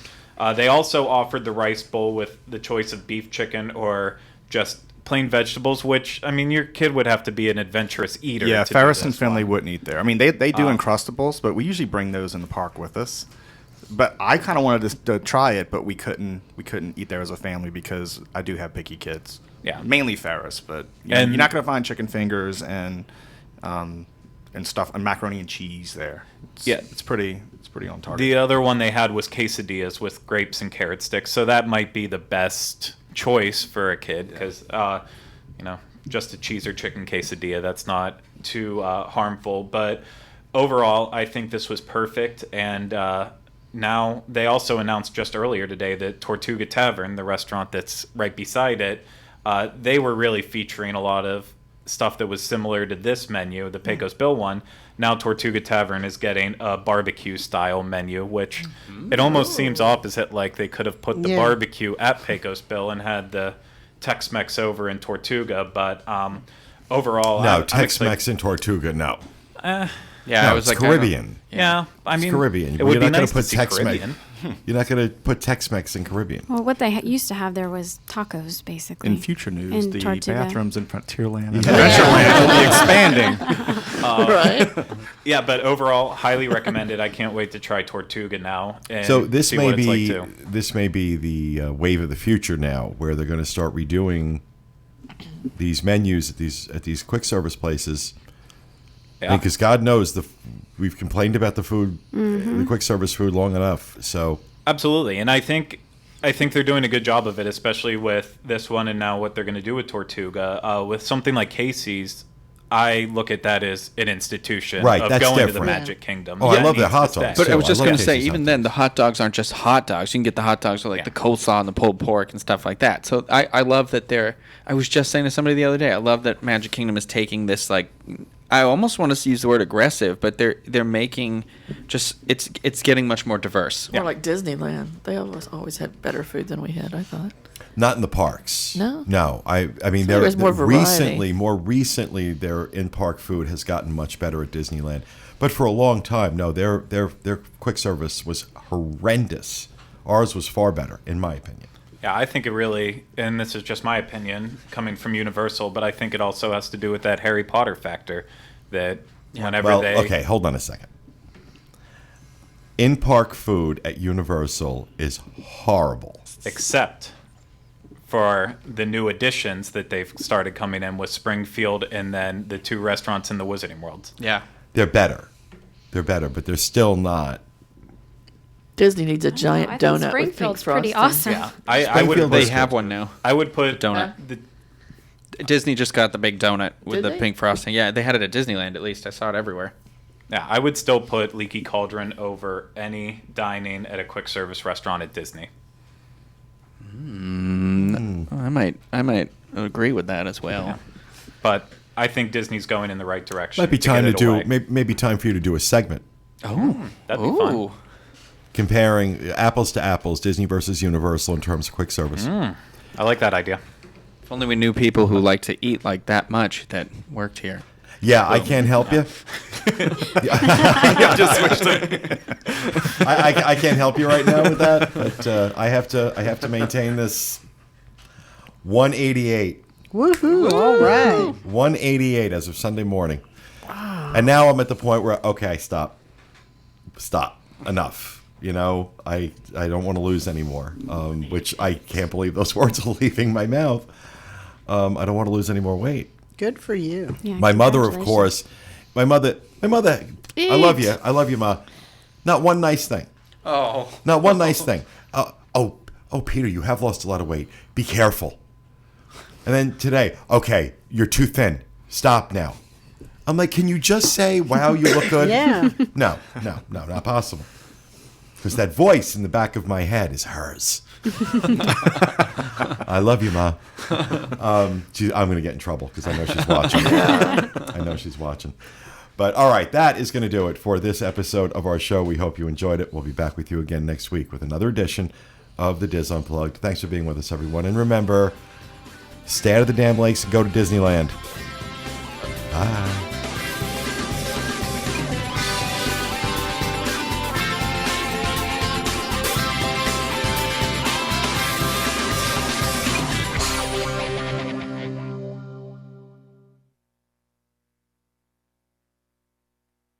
They also offered the rice bowl with the choice of beef, chicken, or just plain vegetables, which, I mean, your kid would have to be an adventurous eater. yeah, to do Ferris this and Finley one. wouldn't eat there. I mean, they do Uncrustables, but we usually bring those in the park with us. But I kind of wanted to try it, but we couldn't eat there as a family because I do have picky kids. Yeah. Mainly Ferris, but And- you're not going to find chicken fingers and stuff and macaroni and cheese there. It's pretty on target. The other one they had was quesadillas with grapes and carrot sticks, so that might be the best choice for a kid because, just a cheese or chicken quesadilla, that's not too harmful. But overall, I think this was perfect. And now they also announced just earlier today that Tortuga Tavern, the restaurant that's right beside it, they were really featuring a lot of stuff that was similar to this menu, the Pecos Bill one. Now Tortuga Tavern is getting a barbecue style menu, which it almost seems opposite, like they could have put the Yeah. barbecue at Pecos Bill and had the Tex-Mex over in Tortuga. But overall, No, I'm Tex-Mex in Tortuga, no. Yeah, No, I was it's like, Caribbean. Yeah, I mean, It's Caribbean. It would You're be not going nice to put to see Tex-Mex. Caribbean. You're not going to put Tex-Mex in Caribbean. Well, what they used to have there was tacos, basically. in future news, in the Tortuga. bathrooms in Frontierland and Adventureland will be expanding. Right? Yeah, but overall, highly recommended. I can't wait to try Tortuga now. And So this see may what it's be like too. this may be the wave of the future now, where they're going to start redoing these menus at these quick service places. Yeah. Because God knows we've complained about the food, the quick service food, long enough. So Absolutely, and I think they're doing a good job of it, especially with this one and now what they're going to do with Tortuga. With something like Casey's, I look at that as an institution Right, of that's going to the different. Magic Kingdom. Oh, I That love their needs hot to stay. dogs. But I was I just love going to say, Casey's even hot then, dogs. the hot dogs aren't just hot dogs. You can get the hot dogs with like Yeah. the coleslaw and the pulled pork and stuff like that. So I love that they're. I was just saying to somebody the other day, I love that Magic Kingdom is taking this like. I almost want to use the word aggressive, but they're making just it's getting much more diverse. More like Disneyland. They always had better food than we had, I thought. not in the parks. No? No. I mean, So there's more variety. more recently, their in-park food has gotten much better at Disneyland. But for a long time, no, their quick service was horrendous. Ours was far better, in my opinion. Yeah, I think it really, and this is just my opinion coming from Universal, but I think it also has to do with that Harry Potter factor that whenever Well, they... okay, hold on a second. In-park food at Universal is horrible. Except for the new additions that they've started coming in with Springfield and then the 2 restaurants in the Wizarding World. Yeah. They're better. But they're still not. Disney needs a I giant think donut with pink Springfield's frosting. pretty awesome. Yeah, I would. Springfield They is have good. one now. I would put Donut. the Disney just got the big donut with Did the they? pink frosting. Yeah, they had it at Disneyland at least. I saw it everywhere. Yeah, I would still put Leaky Cauldron over any dining at a quick service restaurant at Disney. I might agree with that as well. But I think Disney's going in the right direction. Might be time get to it do away. maybe time for you to do a segment That'd be fun. comparing apples to apples, Disney versus Universal in terms of quick service. I like that idea. If only we knew people who like to eat like that much that worked here. Yeah, I can't help you. I can't help you right now with that, but I have to maintain this 188. Woohoo! All right. 188 as of Sunday morning. And now I'm at the point where, okay, stop. Enough. You know, I don't want to lose anymore, which I can't believe those words are leaving my mouth. I don't want to lose any more weight. Good for you. Yeah, My mother, of congratulations. course, my mother, I love you, Ma. Not one nice thing. Oh. Not one nice thing. Oh, Peter, you have lost a lot of weight. Be careful. And then today, okay, you're too thin. Stop now. I'm like, can you just say, wow, you look good? Yeah. No, not possible. Because that voice in the back of my head is hers. I love you, Ma. I'm going to get in trouble because I know she's watching. I know she's watching. But all right, that is going to do it for this episode of our show. We hope you enjoyed it. We'll be back with you again next week with another edition of the Diz Unplugged. Thanks for being with us, everyone. And remember, stay out of the damn lakes and go to Disneyland. Bye.